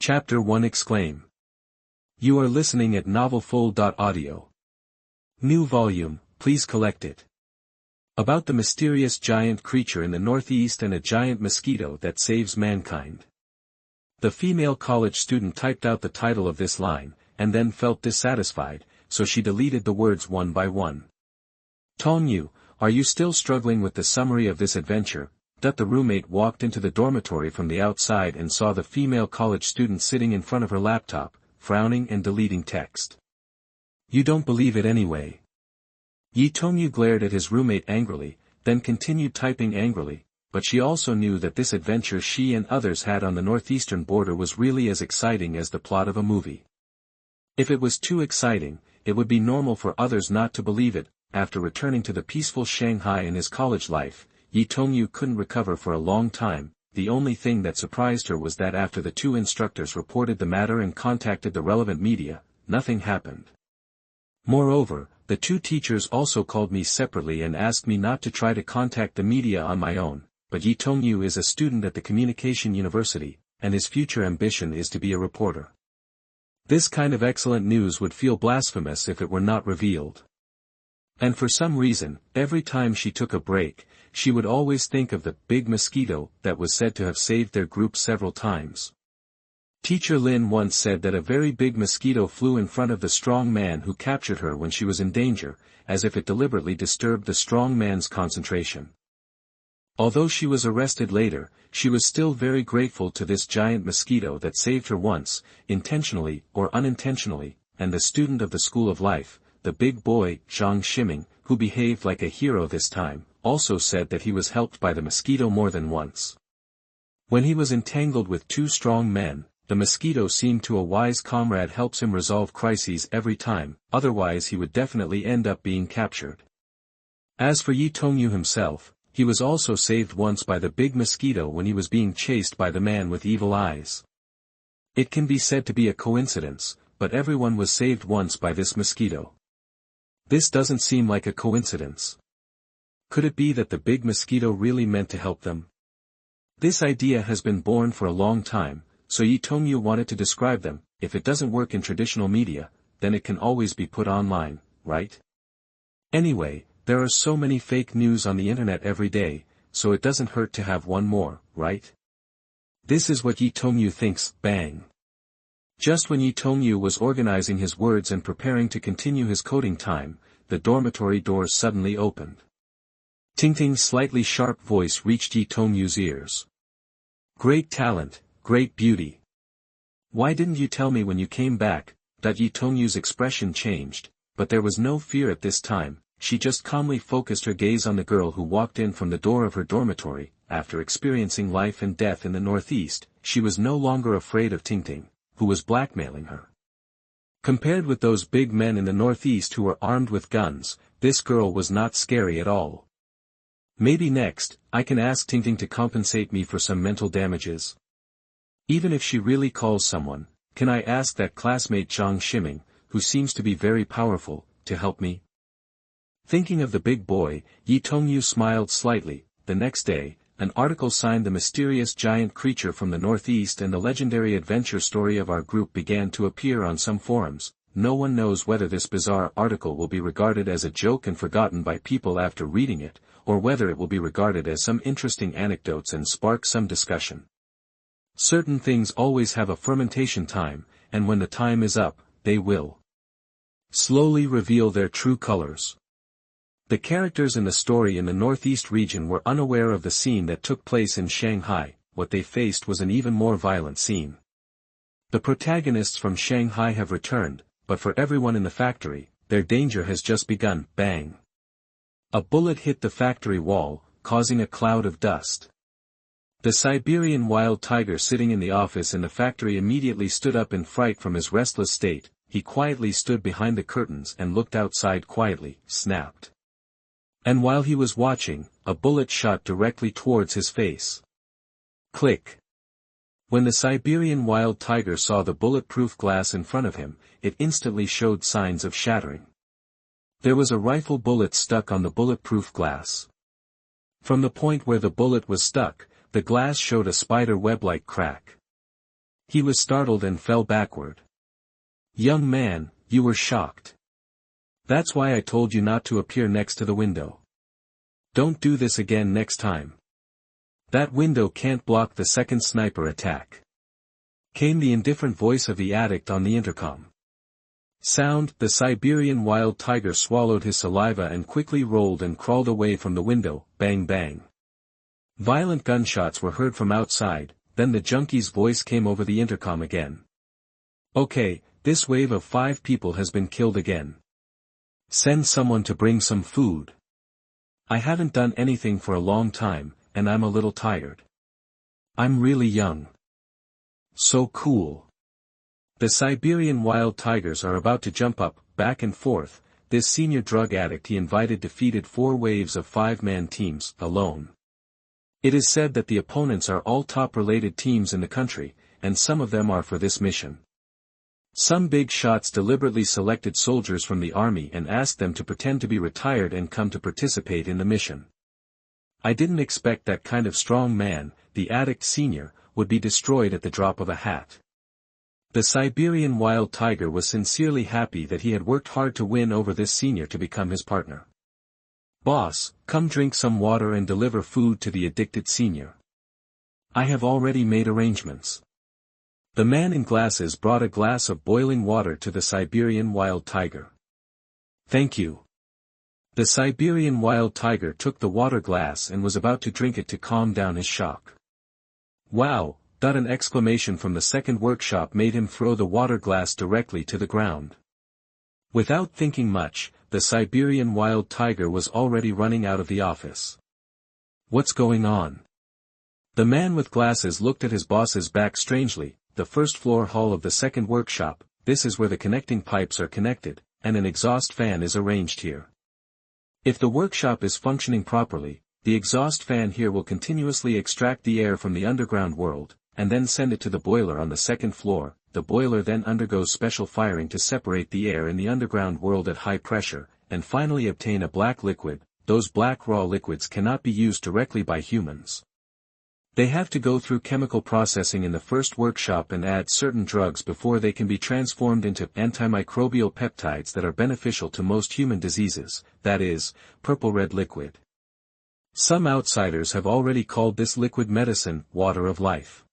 Chapter 1 Exclaim. You are listening at novelfull.audio. New volume, please collect it. About the mysterious giant creature in the northeast and a giant mosquito that saves mankind. The female college student typed out the title of this line, and then felt dissatisfied, so she deleted the words one by one. Tonyu, are you still struggling with the summary of this adventure? The roommate walked into the dormitory from the outside and saw the female college student sitting in front of her laptop, frowning and deleting text. You don't believe it anyway. Tonyu glared at his roommate angrily, then continued typing angrily, but she also knew that this adventure she and others had on the northeastern border was really as exciting as the plot of a movie. If it was too exciting, it would be normal for others not to believe it. After returning to the peaceful Shanghai in his college life, Tonyu couldn't recover for a long time. The only thing that surprised her was that after the two instructors reported the matter and contacted the relevant media, nothing happened. Moreover, the two teachers also called me separately and asked me not to try to contact the media on my own, but Tonyu is a student at the Communication University, and his future ambition is to be a reporter. This kind of excellent news would feel blasphemous if it were not revealed. And for some reason, every time she took a break, she would always think of the big mosquito that was said to have saved their group several times. Teacher Lin once said that a very big mosquito flew in front of the strong man who captured her when she was in danger, as if it deliberately disturbed the strong man's concentration. Although she was arrested later, she was still very grateful to this giant mosquito that saved her once, intentionally or unintentionally, and the student of the School of Life, the big boy, Zhang Ximing, who behaved like a hero this time, also said that he was helped by the mosquito more than once. When he was entangled with two strong men, the mosquito seemed to a wise comrade helps him resolve crises every time, otherwise he would definitely end up being captured. As for Tonyu himself, he was also saved once by the big mosquito when he was being chased by the man with evil eyes. It can be said to be a coincidence, but everyone was saved once by this mosquito. This doesn't seem like a coincidence. Could it be that the big mosquito really meant to help them? This idea has been born for a long time, so Tonyu wanted to describe them. If it doesn't work in traditional media, then it can always be put online, right? Anyway, there are so many fake news on the internet every day, so it doesn't hurt to have one more, right? This is what Tonyu thinks. Bang. Just when Tonyu was organizing his words and preparing to continue his coding time, the dormitory doors suddenly opened. Tingting's slightly sharp voice reached Tonyu's ears. Great talent, great beauty. Why didn't you tell me when you came back? Tonyu's expression changed, but there was no fear at this time. She just calmly focused her gaze on the girl who walked in from the door of her dormitory. After experiencing life and death in the northeast, she was no longer afraid of Tingting, who was blackmailing her. Compared with those big men in the northeast who were armed with guns, this girl was not scary at all. Maybe next, I can ask Tingting to compensate me for some mental damages. Even if she really calls someone, can I ask that classmate Zhang Ximing, who seems to be very powerful, to help me? Thinking of the big boy, Tonyu smiled slightly. The next day, an article signed The Mysterious Giant Creature from the Northeast and the Legendary Adventure Story of Our Group began to appear on some forums. No one knows whether this bizarre article will be regarded as a joke and forgotten by people after reading it, or whether it will be regarded as some interesting anecdotes and spark some discussion. Certain things always have a fermentation time, and when the time is up, they will slowly reveal their true colors. The characters in the story in the Northeast region were unaware of the scene that took place in Shanghai. What they faced was an even more violent scene. The protagonists from Shanghai have returned, but for everyone in the factory, their danger has just begun. Bang! A bullet hit the factory wall, causing a cloud of dust. The Siberian wild tiger sitting in the office in the factory immediately stood up in fright from his restless state. He quietly stood behind the curtains and looked outside quietly. Snapped. And while he was watching, a bullet shot directly towards his face. Click. When the Siberian wild tiger saw the bulletproof glass in front of him, it instantly showed signs of shattering. There was a rifle bullet stuck on the bulletproof glass. From the point where the bullet was stuck, the glass showed a spider web-like crack. He was startled and fell backward. Young man, you were shocked. That's why I told you not to appear next to the window. Don't do this again next time. That window can't block the second sniper attack. Came the indifferent voice of the addict on the intercom. Sound, the Siberian wild tiger swallowed his saliva and quickly rolled and crawled away from the window, bang bang. Violent gunshots were heard from outside, then the junkie's voice came over the intercom again. Okay, this wave of 5 people has been killed again. Send someone to bring some food. I haven't done anything for a long time, and I'm a little tired. I'm really young. So cool. The Siberian wild tigers are about to jump up, back and forth. This senior drug addict he invited defeated 4 waves of 5-man teams, alone. It is said that the opponents are all top-related teams in the country, and some of them are for this mission. Some big shots deliberately selected soldiers from the army and asked them to pretend to be retired and come to participate in the mission. I didn't expect that kind of strong man, the addict senior, would be destroyed at the drop of a hat. The Siberian wild tiger was sincerely happy that he had worked hard to win over this senior to become his partner. Boss, come drink some water and deliver food to the addicted senior. I have already made arrangements. The man in glasses brought a glass of boiling water to the Siberian wild tiger. Thank you. The Siberian wild tiger took the water glass and was about to drink it to calm down his shock. Wow! An exclamation from the second workshop made him throw the water glass directly to the ground. Without thinking much, the Siberian wild tiger was already running out of the office. What's going on? The man with glasses looked at his boss's back strangely. The first floor hall of the second workshop, this is where the connecting pipes are connected, and an exhaust fan is arranged here. If the workshop is functioning properly, the exhaust fan here will continuously extract the air from the underground world, and then send it to the boiler on the second floor. The boiler then undergoes special firing to separate the air in the underground world at high pressure, and finally obtain a black liquid. Those black raw liquids cannot be used directly by humans. They have to go through chemical processing in the first workshop and add certain drugs before they can be transformed into antimicrobial peptides that are beneficial to most human diseases, that is, purple-red liquid. Some outsiders have already called this liquid medicine, water of life.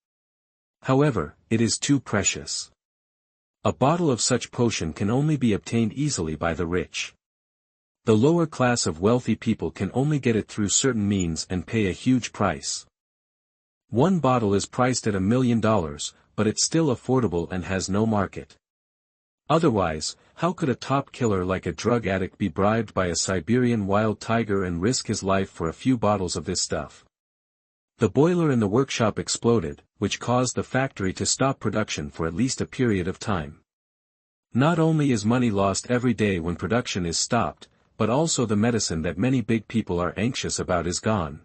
However, it is too precious. A bottle of such potion can only be obtained easily by the rich. The lower class of wealthy people can only get it through certain means and pay a huge price. One bottle is priced at $1 million, but it's still affordable and has no market. Otherwise, how could a top killer like a drug addict be bribed by a Siberian wild tiger and risk his life for a few bottles of this stuff? The boiler in the workshop exploded, which caused the factory to stop production for at least a period of time. Not only is money lost every day when production is stopped, but also the medicine that many big people are anxious about is gone.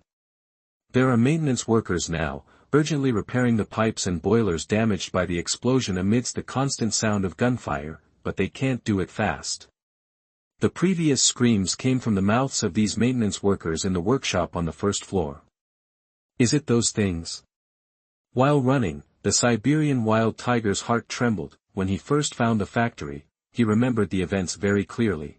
There are maintenance workers now, urgently repairing the pipes and boilers damaged by the explosion amidst the constant sound of gunfire, but they can't do it fast. The previous screams came from the mouths of these maintenance workers in the workshop on the first floor. Is it those things? While running, the Siberian wild tiger's heart trembled. When he first found the factory, he remembered the events very clearly.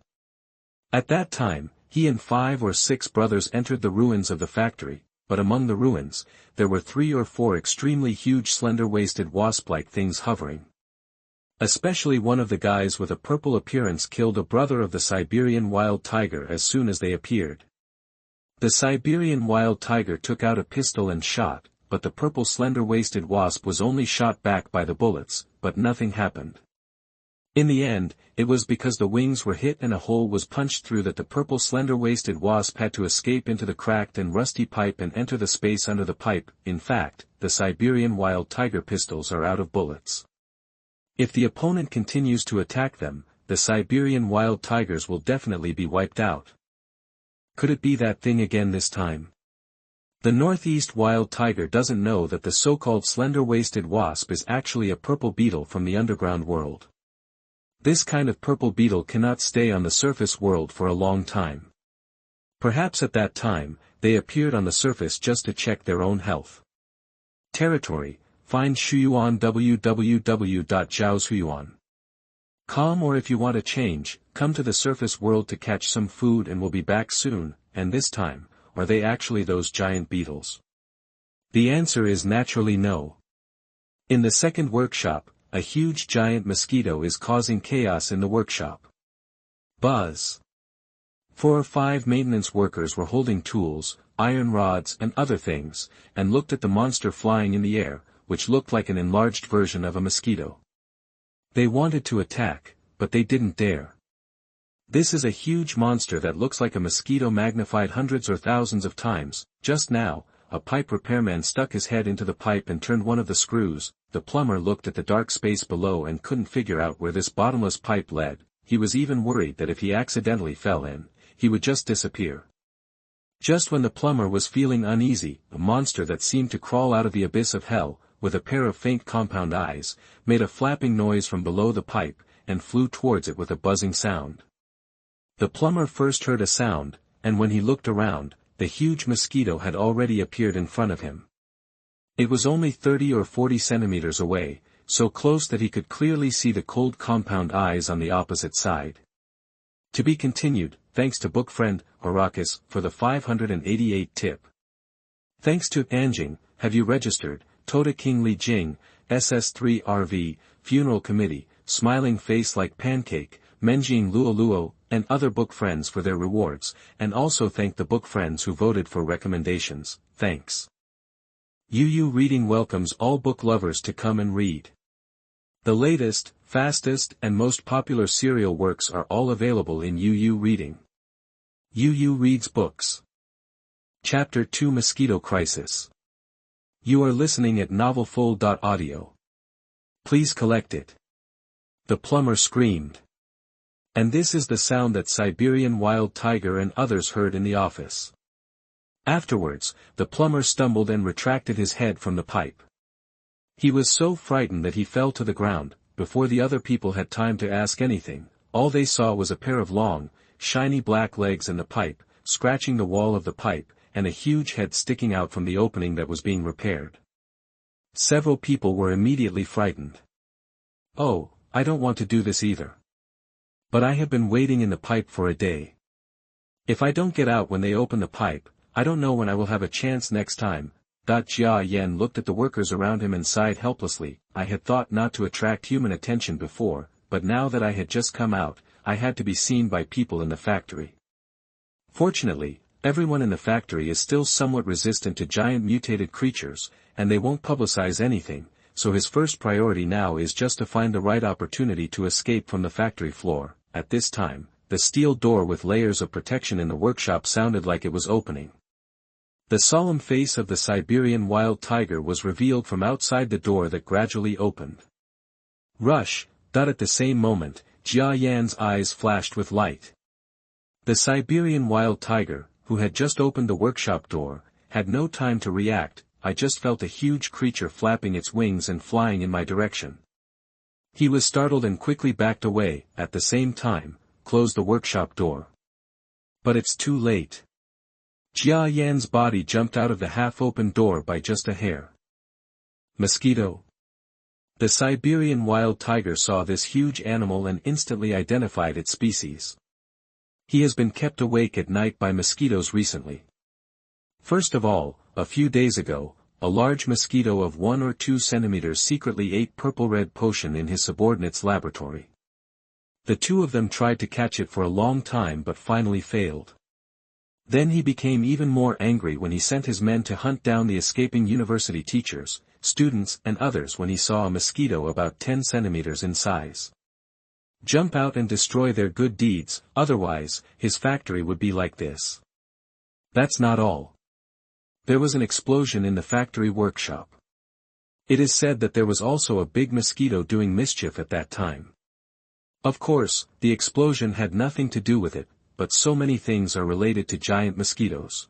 At that time, he and 5 or 6 brothers entered the ruins of the factory. But among the ruins, there were 3 or 4 extremely huge slender-waisted wasp-like things hovering. Especially one of the guys with a purple appearance killed a brother of the Siberian wild tiger as soon as they appeared. The Siberian wild tiger took out a pistol and shot, but the purple slender-waisted wasp was only shot back by the bullets, but nothing happened. In the end, it was because the wings were hit and a hole was punched through that the purple slender-waisted wasp had to escape into the cracked and rusty pipe and enter the space under the pipe. In fact, the Siberian wild tiger pistols are out of bullets. If the opponent continues to attack them, the Siberian wild tigers will definitely be wiped out. Could it be that thing again this time? The northeast wild tiger doesn't know that the so-called slender-waisted wasp is actually a purple beetle from the underground world. This kind of purple beetle cannot stay on the surface world for a long time. Perhaps at that time, they appeared on the surface just to check their own health. Territory, find Shuyuan www.jiaoshuyuan.com, or if you want a change, come to the surface world to catch some food and we'll be back soon. And this time, are they actually those giant beetles? The answer is naturally no. In the second workshop, a huge giant mosquito is causing chaos in the workshop. Buzz. 4 or 5 maintenance workers were holding tools, iron rods and other things, and looked at the monster flying in the air, which looked like an enlarged version of a mosquito. They wanted to attack, but they didn't dare. This is a huge monster that looks like a mosquito magnified hundreds or thousands of times. Just now, a pipe repairman stuck his head into the pipe and turned one of the screws. The plumber looked at the dark space below and couldn't figure out where this bottomless pipe led. He was even worried that if he accidentally fell in, he would just disappear. Just when the plumber was feeling uneasy, a monster that seemed to crawl out of the abyss of hell, with a pair of faint compound eyes, made a flapping noise from below the pipe, and flew towards it with a buzzing sound. The plumber first heard a sound, and when he looked around, the huge mosquito had already appeared in front of him. It was only 30 or 40 centimeters away, so close that he could clearly see the cold compound eyes on the opposite side. To be continued, thanks to book friend, Arrakis, for the 588 tip. Thanks to Anjing, have you registered, Tota King Li Jing, SS3RV, Funeral Committee, Smiling Face Like Pancake, Menjing Luo Luo, and other book friends for their rewards, and also thank the book friends who voted for recommendations. Thanks. UU Reading welcomes all book lovers to come and read. The latest, fastest, and most popular serial works are all available in UU Reading. UU reads books. Chapter 2 Mosquito Crisis. You are listening at novelfull.audio. Please collect it. The plumber screamed. And this is the sound that Siberian wild tiger and others heard in the office. Afterwards, the plumber stumbled and retracted his head from the pipe. He was so frightened that he fell to the ground. Before the other people had time to ask anything, all they saw was a pair of long, shiny black legs in the pipe, scratching the wall of the pipe, and a huge head sticking out from the opening that was being repaired. Several people were immediately frightened. Oh, I don't want to do this either. But I have been waiting in the pipe for a day. If I don't get out when they open the pipe, I don't know when I will have a chance next time. Jia Yan looked at the workers around him and sighed helplessly. I had thought not to attract human attention before, but now that I had just come out, I had to be seen by people in the factory. Fortunately, everyone in the factory is still somewhat resistant to giant mutated creatures, and they won't publicize anything, so his first priority now is just to find the right opportunity to escape from the factory floor. At this time, the steel door with layers of protection in the workshop sounded like it was opening. The solemn face of the Siberian wild tiger was revealed from outside the door that gradually opened. Rush! At the same moment, Jia Yan's eyes flashed with light. The Siberian wild tiger, who had just opened the workshop door, had no time to react. I just felt a huge creature flapping its wings and flying in my direction. He was startled and quickly backed away, at the same time, closed the workshop door. But it's too late. Jia Yan's body jumped out of the half-open door by just a hair. Mosquito. The Siberian wild tiger saw this huge animal and instantly identified its species. He has been kept awake at night by mosquitoes recently. First of all, a few days ago, a large mosquito of 1 or 2 centimeters secretly ate purple-red potion in his subordinate's laboratory. The two of them tried to catch it for a long time but finally failed. Then he became even more angry when he sent his men to hunt down the escaping university teachers, students and others when he saw a mosquito about 10 centimeters in size. Jump out and destroy their good deeds, otherwise, his factory would be like this. That's not all. There was an explosion in the factory workshop. It is said that there was also a big mosquito doing mischief at that time. Of course, the explosion had nothing to do with it, but so many things are related to giant mosquitoes.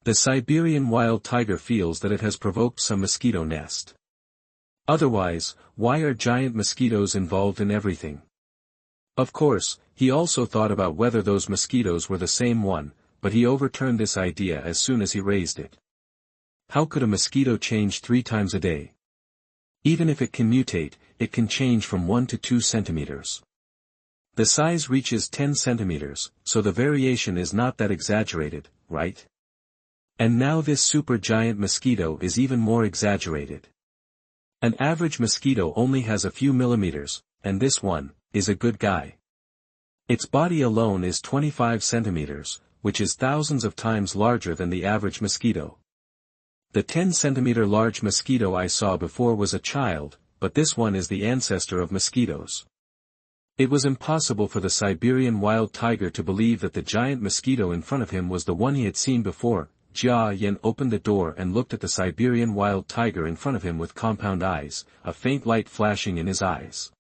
The Siberian wild tiger feels that it has provoked some mosquito nest. Otherwise, why are giant mosquitoes involved in everything? Of course, he also thought about whether those mosquitoes were the same one, but he overturned this idea as soon as he raised it. How could a mosquito change 3 times a day? Even if it can mutate, it can change from 1 to 2 centimeters. The size reaches 10 centimeters, so the variation is not that exaggerated, right? And now this supergiant mosquito is even more exaggerated. An average mosquito only has a few millimeters, and this one is a good guy. Its body alone is 25 centimeters, which is thousands of times larger than the average mosquito. The 10-centimeter large mosquito I saw before was a child, but this one is the ancestor of mosquitoes. It was impossible for the Siberian wild tiger to believe that the giant mosquito in front of him was the one he had seen before. Jia Yan opened the door and looked at the Siberian wild tiger in front of him with compound eyes, a faint light flashing in his eyes.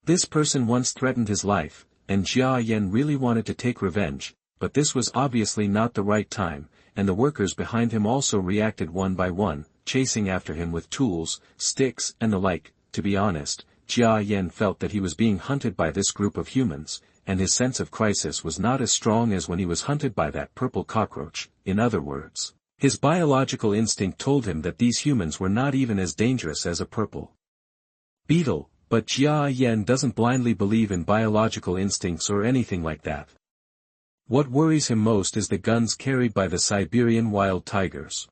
This person once threatened his life, and Jia Yan really wanted to take revenge, but this was obviously not the right time, and the workers behind him also reacted one by one, chasing after him with tools, sticks and the like. To be honest, Jia Yan felt that he was being hunted by this group of humans, and his sense of crisis was not as strong as when he was hunted by that purple cockroach. In other words, his biological instinct told him that these humans were not even as dangerous as a purple beetle, but Jia Yan doesn't blindly believe in biological instincts or anything like that. What worries him most is the guns carried by the Siberian wild tigers.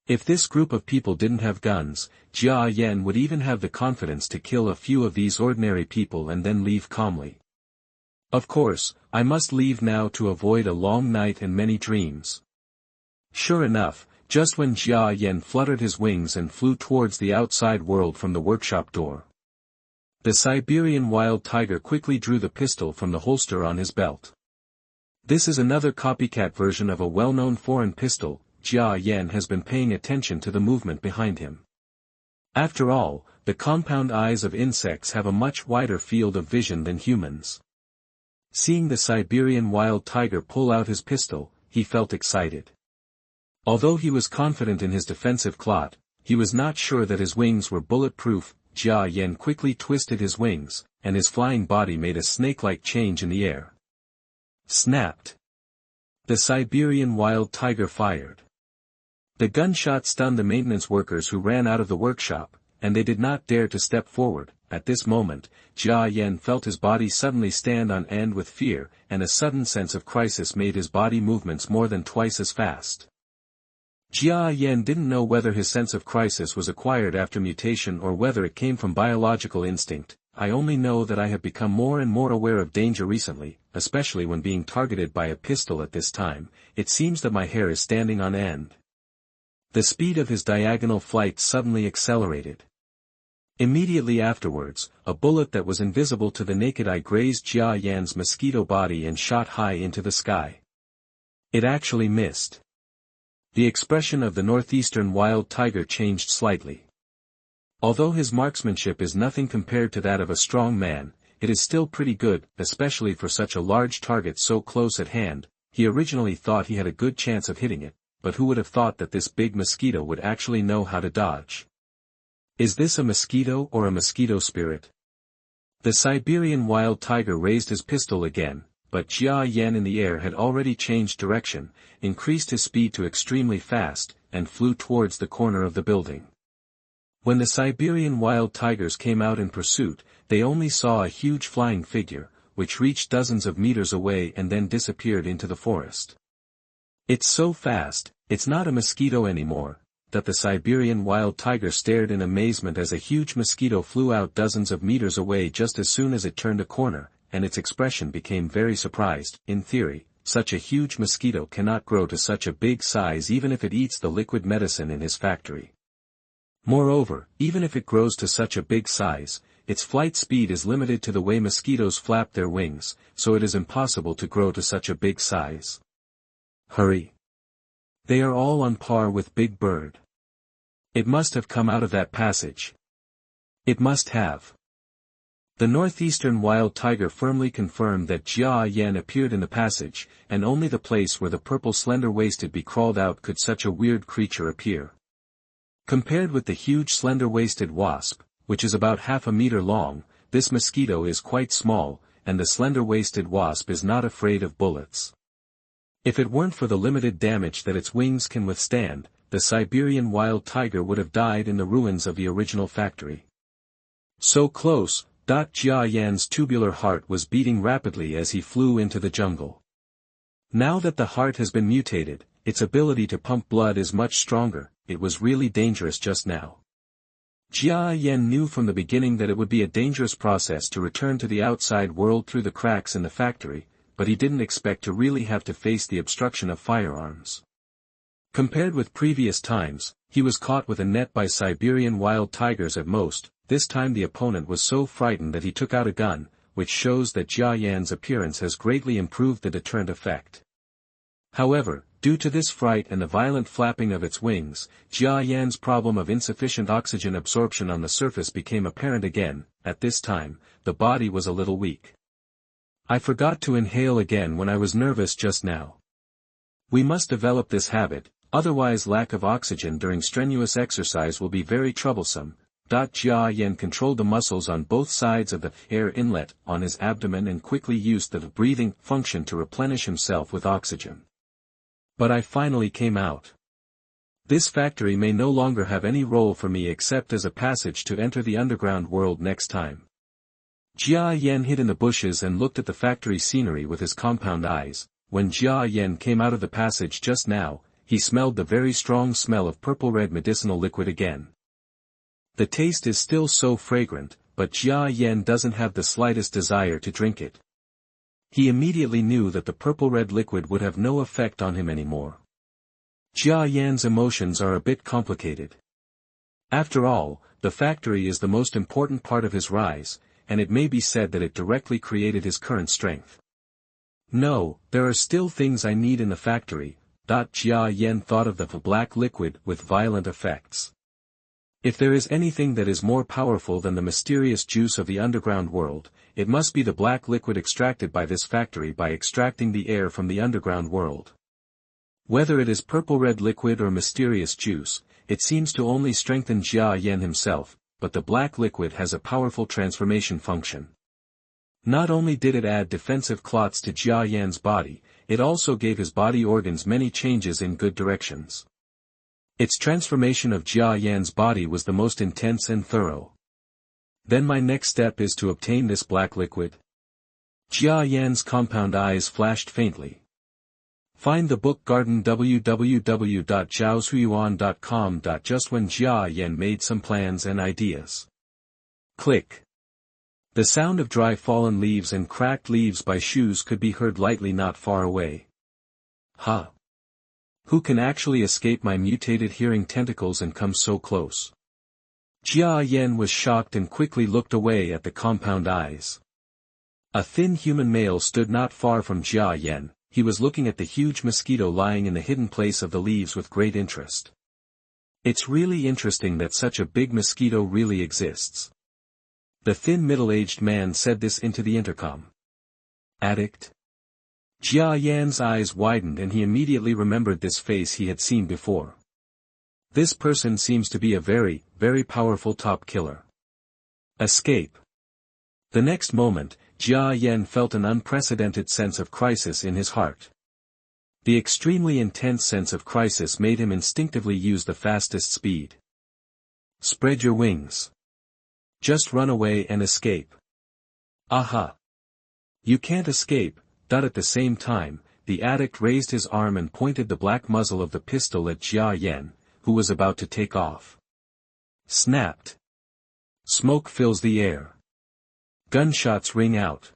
If this group of people didn't have guns, Jia Yan would even have the confidence to kill a few of these ordinary people and then leave calmly. Of course, I must leave now to avoid a long night and many dreams. Sure enough, just when Jia Yan fluttered his wings and flew towards the outside world from the workshop door, the Siberian wild tiger quickly drew the pistol from the holster on his belt. This is another copycat version of a well-known foreign pistol. Jia Yan has been paying attention to the movement behind him. After all, the compound eyes of insects have a much wider field of vision than humans. Seeing the Siberian wild tiger pull out his pistol, he felt excited. Although he was confident in his defensive clot, he was not sure that his wings were bulletproof. Jia Yan quickly twisted his wings, and his flying body made a snake-like change in the air. Snapped. The Siberian wild tiger fired. The gunshot stunned the maintenance workers who ran out of the workshop, and they did not dare to step forward. At this moment, Jia Yan felt his body suddenly stand on end with fear, and a sudden sense of crisis made his body movements more than twice as fast. Jia Yan didn't know whether his sense of crisis was acquired after mutation or whether it came from biological instinct. I only know that I have become more and more aware of danger recently, especially when being targeted by a pistol at this time. It seems that my hair is standing on end. The speed of his diagonal flight suddenly accelerated. Immediately afterwards, a bullet that was invisible to the naked eye grazed Jia Yan's mosquito body and shot high into the sky. It actually missed. The expression of the northeastern wild tiger changed slightly. Although his marksmanship is nothing compared to that of a strong man, it is still pretty good, especially for such a large target so close at hand. He originally thought he had a good chance of hitting it, but who would have thought that this big mosquito would actually know how to dodge? Is this a mosquito or a mosquito spirit? The Siberian wild tiger raised his pistol again, but Jia Yan in the air had already changed direction, increased his speed to extremely fast, and flew towards the corner of the building. When the Siberian wild tigers came out in pursuit, they only saw a huge flying figure, which reached dozens of meters away and then disappeared into the forest. It's so fast, it's not a mosquito anymore, that the Siberian wild tiger stared in amazement as a huge mosquito flew out dozens of meters away just as soon as it turned a corner, and its expression became very surprised. In theory, such a huge mosquito cannot grow to such a big size even if it eats the liquid medicine in his factory. Moreover, even if it grows to such a big size, its flight speed is limited to the way mosquitoes flap their wings, so it is impossible to grow to such a big size. Hurry! They are all on par with Big Bird. It must have come out of that passage. It must have. The northeastern wild tiger firmly confirmed that Jia Yan appeared in the passage, and only the place where the purple slender-waisted bee crawled out could such a weird creature appear. Compared with the huge slender-waisted wasp, which is about half a meter long, this mosquito is quite small, and the slender-waisted wasp is not afraid of bullets. If it weren't for the limited damage that its wings can withstand, the Siberian wild tiger would have died in the ruins of the original factory. So close, Jia Yan's tubular heart was beating rapidly as he flew into the jungle. Now that the heart has been mutated, its ability to pump blood is much stronger. It was really dangerous just now. Jia Yan knew from the beginning that it would be a dangerous process to return to the outside world through the cracks in the factory, but he didn't expect to really have to face the obstruction of firearms. Compared with previous times, he was caught with a net by Siberian wild tigers at most. This time the opponent was so frightened that he took out a gun, which shows that Jia Yan's appearance has greatly improved the deterrent effect. However, due to this fright and the violent flapping of its wings, Jia Yan's problem of insufficient oxygen absorption on the surface became apparent again. At this time, the body was a little weak. I forgot to inhale again when I was nervous just now. We must develop this habit, otherwise lack of oxygen during strenuous exercise will be very troublesome. Jia Yan controlled the muscles on both sides of the air inlet on his abdomen and quickly used the breathing function to replenish himself with oxygen. But I finally came out. This factory may no longer have any role for me except as a passage to enter the underground world next time. Jia Yan hid in the bushes and looked at the factory scenery with his compound eyes. When Jia Yan came out of the passage just now, he smelled the very strong smell of purple-red medicinal liquid again. The taste is still so fragrant, but Jia Yan doesn't have the slightest desire to drink it. He immediately knew that the purple-red liquid would have no effect on him anymore. Jia Yan's emotions are a bit complicated. After all, the factory is the most important part of his rise, and it may be said that it directly created his current strength. No, there are still things I need in the factory. Jia Yan thought of the black liquid with violent effects. If there is anything that is more powerful than the mysterious juice of the underground world, it must be the black liquid extracted by this factory by extracting the air from the underground world. Whether it is purple-red liquid or mysterious juice, it seems to only strengthen Jia Yan himself, but the black liquid has a powerful transformation function. Not only did it add defensive clots to Jia Yan's body, it also gave his body organs many changes in good directions. Its transformation of Jia Yan's body was the most intense and thorough. Then my next step is to obtain this black liquid. Jia Yan's compound eyes flashed faintly. Find the book garden www.zhaoshuyuan.com. Just when Jia Yan made some plans and ideas. Click. The sound of dry fallen leaves and cracked leaves by shoes could be heard lightly not far away. Ha! Who can actually escape my mutated hearing tentacles and come so close? Jia Yan was shocked and quickly looked away at the compound eyes. A thin human male stood not far from Jia Yan. He was looking at the huge mosquito lying in the hidden place of the leaves with great interest. It's really interesting that such a big mosquito really exists. The thin middle-aged man said this into the intercom. Addict? Jia Yan's eyes widened and he immediately remembered this face he had seen before. This person seems to be a very, very powerful top killer. Escape. The next moment, Jia Yan felt an unprecedented sense of crisis in his heart. The extremely intense sense of crisis made him instinctively use the fastest speed. Spread your wings. Just run away and escape. Aha! You can't escape. At the same time, the addict raised his arm and pointed the black muzzle of the pistol at Jia Yan, who was about to take off. Snapped. Smoke fills the air. Gunshots ring out.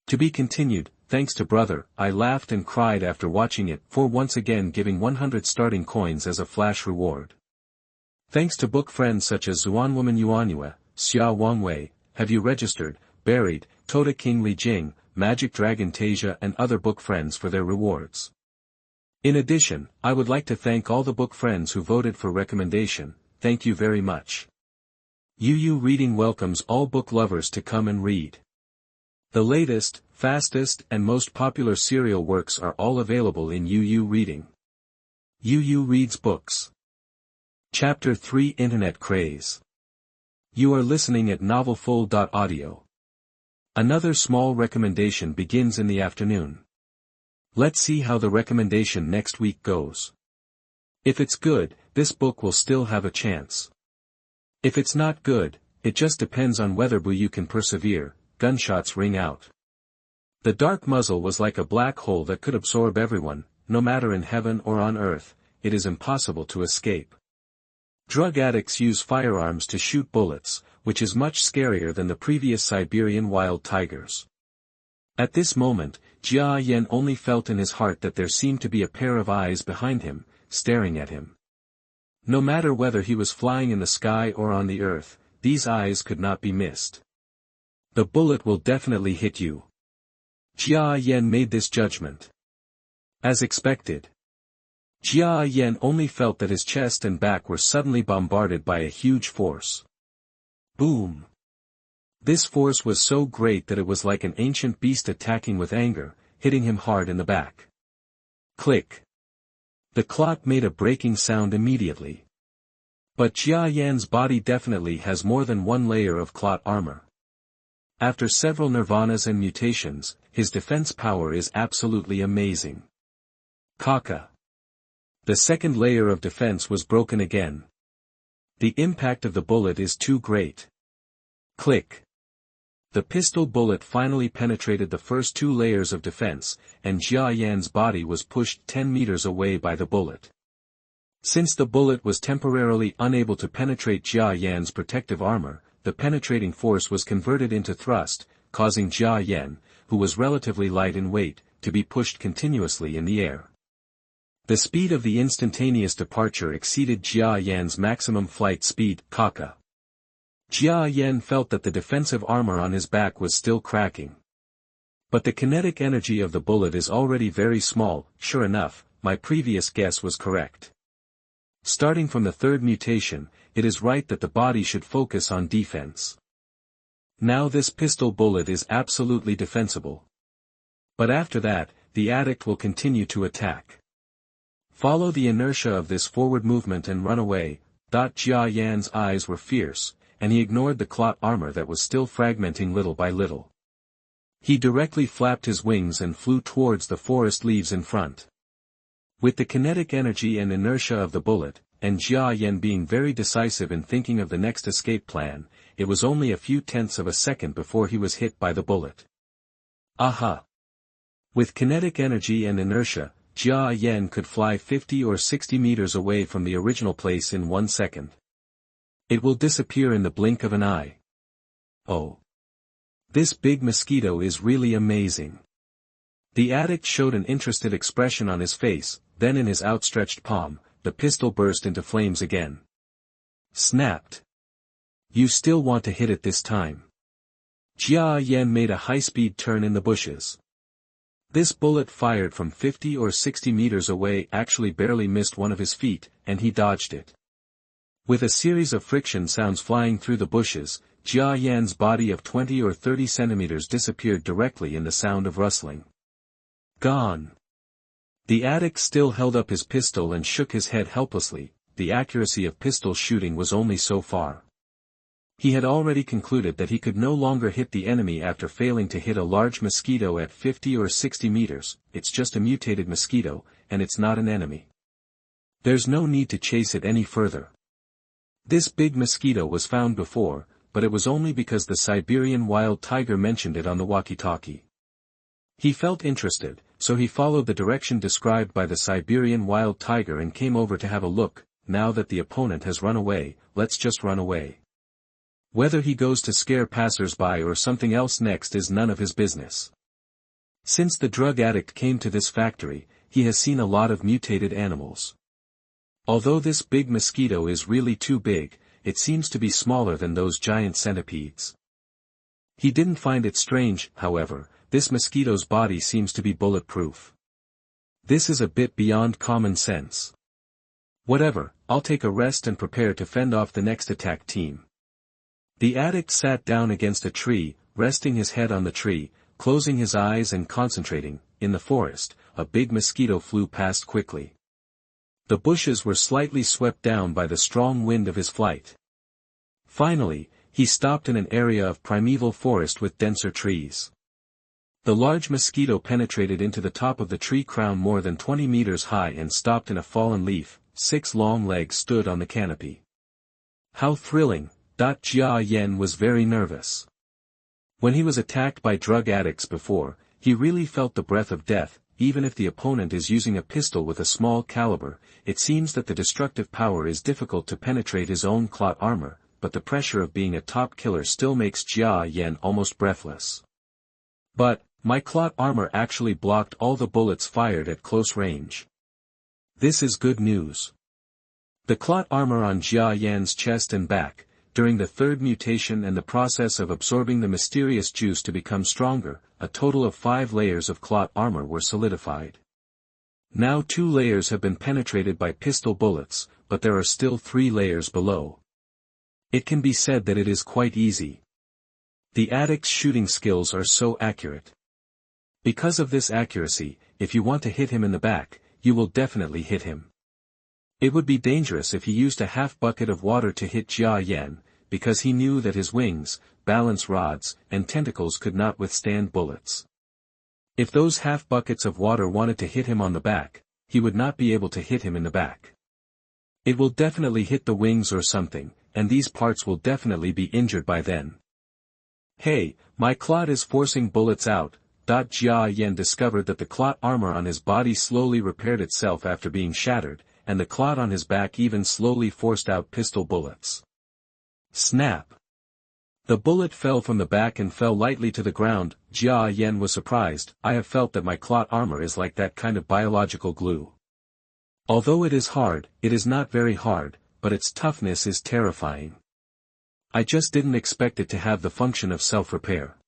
To be continued. Thanks to brother, I laughed and cried after watching it, for once again giving 100 starting coins as a flash reward. Thanks to book friends such as Zuanwoman Yuanyue, Xia Wangwei, Have You Registered, Buried, Tota King Li Jing, Magic Dragon Tasia and other book friends for their rewards. In addition, I would like to thank all the book friends who voted for recommendation. Thank you very much. UU Reading welcomes all book lovers to come and read. The latest, fastest and most popular serial works are all available in UU Reading. UU reads books. Chapter 3 Internet Craze. You are listening at novelfull.audio. Another small recommendation begins in the afternoon. Let's see how the recommendation next week goes. If it's good, this book will still have a chance. If it's not good, it just depends on whether you can persevere. Gunshots ring out. The dark muzzle was like a black hole that could absorb everyone, no matter in heaven or on earth. It is impossible to escape. Drug addicts use firearms to shoot bullets, which is much scarier than the previous Siberian wild tigers. At this moment, Jia Yan only felt in his heart that there seemed to be a pair of eyes behind him, staring at him. No matter whether he was flying in the sky or on the earth, these eyes could not be missed. The bullet will definitely hit you. Jia Yan made this judgment. As expected. Jia Yan only felt that his chest and back were suddenly bombarded by a huge force. Boom! This force was so great that it was like an ancient beast attacking with anger, hitting him hard in the back. Click! The clot made a breaking sound immediately. But Jia Yan's body definitely has more than one layer of clot armor. After several nirvanas and mutations, his defense power is absolutely amazing. Kaka. The second layer of defense was broken again. The impact of the bullet is too great. Click. The pistol bullet finally penetrated the first two layers of defense, and Jia Yan's body was pushed 10 meters away by the bullet. Since the bullet was temporarily unable to penetrate Jia Yan's protective armor, the penetrating force was converted into thrust, causing Jia Yan, who was relatively light in weight, to be pushed continuously in the air. The speed of the instantaneous departure exceeded Jia Yan's maximum flight speed, Kaka. Jia Yan felt that the defensive armor on his back was still cracking. But the kinetic energy of the bullet is already very small. Sure enough, my previous guess was correct. Starting from the third mutation, it is right that the body should focus on defense. Now this pistol bullet is absolutely defensible. But after that, the addict will continue to attack. Follow the inertia of this forward movement and run away. Jia Yan's eyes were fierce, and he ignored the clot armor that was still fragmenting little by little. He directly flapped his wings and flew towards the forest leaves in front. With the kinetic energy and inertia of the bullet, and Jia Yan being very decisive in thinking of the next escape plan, it was only a few tenths of a second before he was hit by the bullet. Aha! With kinetic energy and inertia, Jia Yan could fly 50 or 60 meters away from the original place in 1 second. It will disappear in the blink of an eye. Oh! This big mosquito is really amazing. The addict showed an interested expression on his face, then in his outstretched palm, the pistol burst into flames again. Snapped. You still want to hit it this time. Jia Yan made a high-speed turn in the bushes. This bullet fired from 50 or 60 meters away actually barely missed one of his feet, and he dodged it. With a series of friction sounds flying through the bushes, Jia Yan's body of 20 or 30 centimeters disappeared directly in the sound of rustling. Gone. The addict still held up his pistol and shook his head helplessly. The accuracy of pistol shooting was only so far. He had already concluded that he could no longer hit the enemy after failing to hit a large mosquito at 50 or 60 meters. It's just a mutated mosquito, and it's not an enemy. There's no need to chase it any further. This big mosquito was found before, but it was only because the Siberian wild tiger mentioned it on the walkie-talkie. He felt interested, so he followed the direction described by the Siberian wild tiger and came over to have a look. Now that the opponent has run away, let's just run away. Whether he goes to scare passers-by or something else next is none of his business. Since the drug addict came to this factory, he has seen a lot of mutated animals. Although this big mosquito is really too big, it seems to be smaller than those giant centipedes. He didn't find it strange, however. This mosquito's body seems to be bulletproof. This is a bit beyond common sense. Whatever, I'll take a rest and prepare to fend off the next attack team. The addict sat down against a tree, resting his head on the tree, closing his eyes and concentrating. In the forest, a big mosquito flew past quickly. The bushes were slightly swept down by the strong wind of his flight. Finally, he stopped in an area of primeval forest with denser trees. The large mosquito penetrated into the top of the tree crown more than 20 meters high and stopped in a fallen leaf, 6 long legs stood on the canopy. How thrilling! Jia Yan was very nervous. When he was attacked by drug addicts before, he really felt the breath of death. Even if the opponent is using a pistol with a small caliber, it seems that the destructive power is difficult to penetrate his own clot armor, but the pressure of being a top killer still makes Jia Yan almost breathless. But, my clot armor actually blocked all the bullets fired at close range. This is good news. The clot armor on Jia Yan's chest and back, during the third mutation and the process of absorbing the mysterious juice to become stronger, a total of 5 layers of clot armor were solidified. Now 2 layers have been penetrated by pistol bullets, but there are still 3 layers below. It can be said that it is quite easy. The addict's shooting skills are so accurate. Because of this accuracy, if you want to hit him in the back, you will definitely hit him. It would be dangerous if he used a half bucket of water to hit Jia Yan, because he knew that his wings, balance rods, and tentacles could not withstand bullets. If those half buckets of water wanted to hit him on the back, he would not be able to hit him in the back. It will definitely hit the wings or something, and these parts will definitely be injured by then. Hey, my clot is forcing bullets out. Jia Yan discovered that the clot armor on his body slowly repaired itself after being shattered, and the clot on his back even slowly forced out pistol bullets. Snap! The bullet fell from the back and fell lightly to the ground. Jia Yan was surprised. I have felt that my clot armor is like that kind of biological glue. Although it is hard, it is not very hard, but its toughness is terrifying. I just didn't expect it to have the function of self-repair.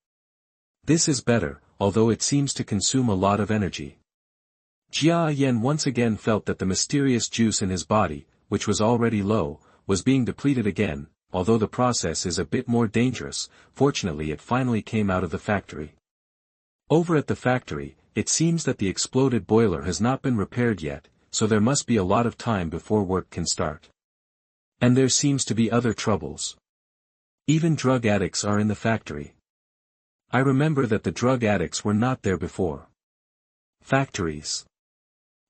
This is better, although it seems to consume a lot of energy. Jia Yan once again felt that the mysterious juice in his body, which was already low, was being depleted again. Although the process is a bit more dangerous, fortunately it finally came out of the factory. Over at the factory, it seems that the exploded boiler has not been repaired yet, so there must be a lot of time before work can start. And there seems to be other troubles. Even drug addicts are in the factory. I remember that the drug addicts were not there before. Factories.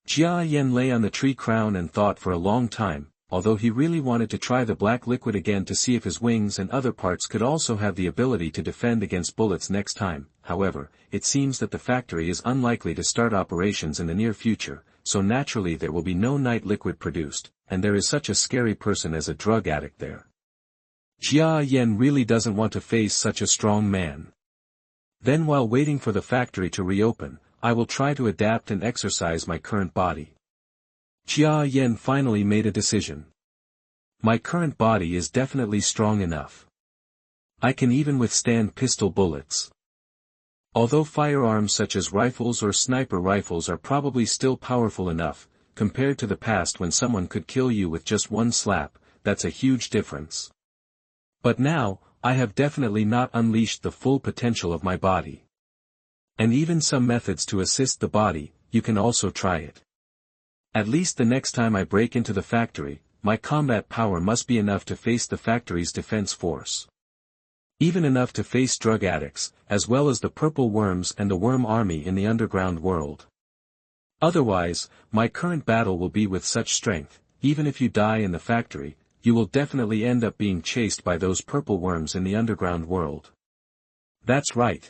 Jia Yan lay on the tree crown and thought for a long time. Although he really wanted to try the black liquid again to see if his wings and other parts could also have the ability to defend against bullets next time. However, it seems that the factory is unlikely to start operations in the near future, so naturally there will be no night liquid produced, and there is such a scary person as a drug addict there. Jia Yan really doesn't want to face such a strong man. Then while waiting for the factory to reopen, I will try to adapt and exercise my current body. Jia Yan finally made a decision. My current body is definitely strong enough. I can even withstand pistol bullets. Although firearms such as rifles or sniper rifles are probably still powerful enough, compared to the past when someone could kill you with just one slap, that's a huge difference. But now, I have definitely not unleashed the full potential of my body. And even some methods to assist the body, you can also try it. At least the next time I break into the factory, my combat power must be enough to face the factory's defense force. Even enough to face drug addicts, as well as the purple worms and the worm army in the underground world. Otherwise, my current battle will be with such strength, even if you die in the factory, you will definitely end up being chased by those purple worms in the underground world. That's right.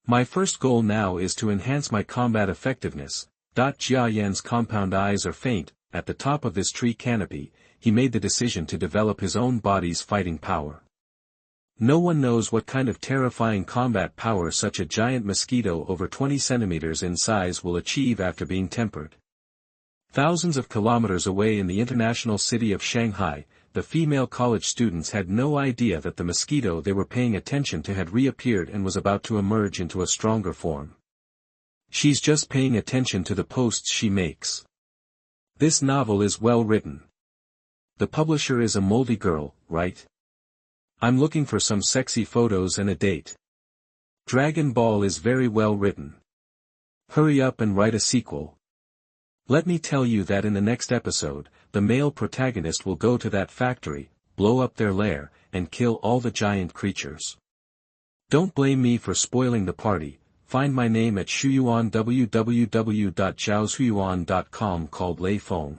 My first goal now is to enhance my combat effectiveness. Jia Yan's compound eyes are faint. At the top of this tree canopy, he made the decision to develop his own body's fighting power. No one knows what kind of terrifying combat power such a giant mosquito over 20 centimeters in size will achieve after being tempered. Thousands of kilometers away in the international city of Shanghai, the female college students had no idea that the mosquito they were paying attention to had reappeared and was about to emerge into a stronger form. She's just paying attention to the posts she makes. This novel is well written. The publisher is a moldy girl, right? I'm looking for some sexy photos and a date. Dragon Ball is very well written. Hurry up and write a sequel. Let me tell you that in the next episode, the male protagonist will go to that factory, blow up their lair, and kill all the giant creatures. Don't blame me for spoiling the party. Find my name at Shuyuan www.zhaoshuyuan.com called Lei Feng.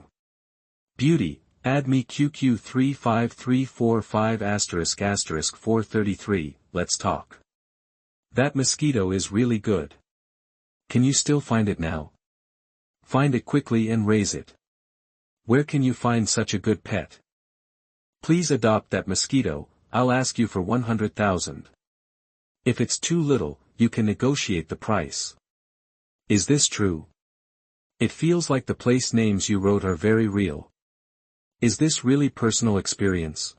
Beauty, add me QQ35345***433, let's talk. That mosquito is really good. Can you still find it now? Find it quickly and raise it. Where can you find such a good pet? Please adopt that mosquito, I'll ask you for 100,000. If it's too little, you can negotiate the price. Is this true? It feels like the place names you wrote are very real. Is this really personal experience?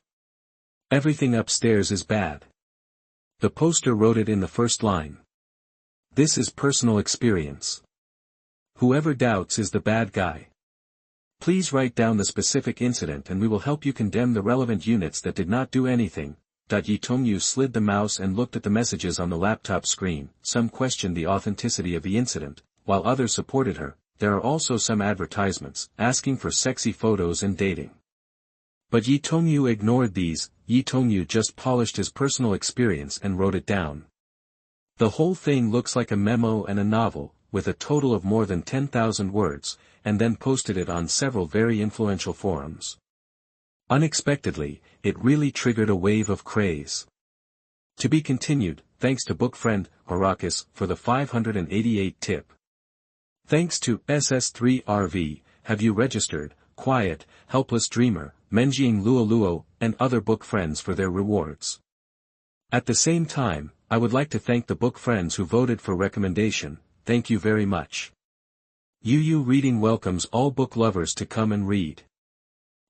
Everything upstairs is bad. The poster wrote it in the first line. This is personal experience. Whoever doubts is the bad guy. Please write down the specific incident and we will help you condemn the relevant units that did not do anything. Yi Tongyu slid the mouse and looked at the messages on the laptop screen. Some questioned the authenticity of the incident, while others supported her. There are also some advertisements, asking for sexy photos and dating. But Yi Tongyu ignored these. Yi Tongyu just polished his personal experience and wrote it down. The whole thing looks like a memo and a novel, with a total of more than 10,000 words, and then posted it on several very influential forums. Unexpectedly, it really triggered a wave of craze. To be continued, thanks to book friend, Horakis, for the 588 tip. Thanks to SS3RV, have you registered, Quiet, Helpless Dreamer, Menjiang Luo, and other book friends for their rewards. At the same time, I would like to thank the book friends who voted for recommendation, thank you very much. UU Reading welcomes all book lovers to come and read.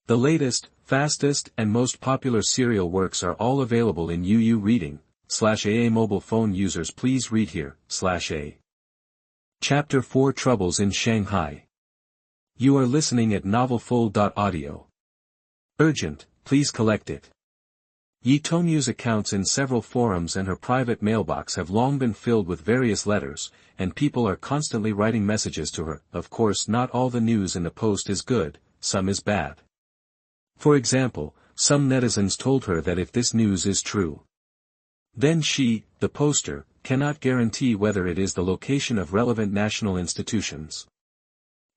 The latest, fastest and most popular serial works are all available in UU Reading, /AA mobile phone users please read here, /A. Chapter 4 Troubles in Shanghai. You are listening at novelfull.audio. Urgent, please collect it. Yi Tonyu's accounts in several forums and her private mailbox have long been filled with various letters, and people are constantly writing messages to her. Of course not all the news in the post is good, some is bad. For example, some netizens told her that if this news is true, then she, the poster, cannot guarantee whether it is the location of relevant national institutions.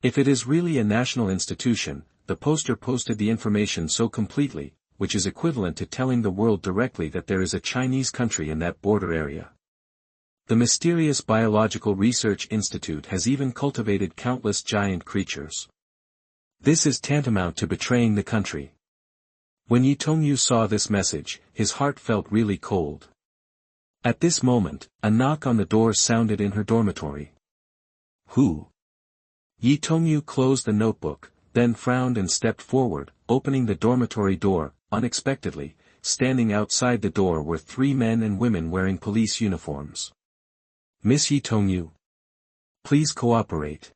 If it is really a national institution, the poster posted the information so completely, which is equivalent to telling the world directly that there is a Chinese country in that border area. The mysterious Biological Research Institute has even cultivated countless giant creatures. This is tantamount to betraying the country. When Yi Tongyu saw this message, his heart felt really cold. At this moment, a knock on the door sounded in her dormitory. Who? Yi Tongyu closed the notebook, then frowned and stepped forward, opening the dormitory door. Unexpectedly, standing outside the door were 3 men and women wearing police uniforms. Miss Yi Tongyu, please cooperate.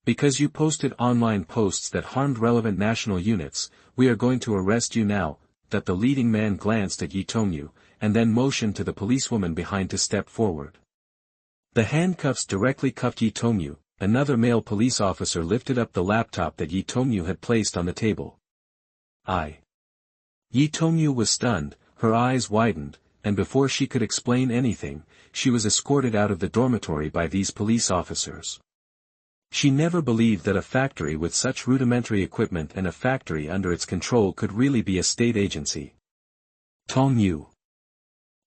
Because you posted online posts that harmed relevant national units, we are going to arrest you now. That the leading man glanced at Yi Tongyu, and then motioned to the policewoman behind to step forward. The handcuffs directly cuffed Yi Tongyu. Another male police officer lifted up the laptop that Yi Tongyu had placed on the table. Yi Tongyu was stunned, her eyes widened, and before she could explain anything, she was escorted out of the dormitory by these police officers. She never believed that a factory with such rudimentary equipment and a factory under its control could really be a state agency. Tongyu.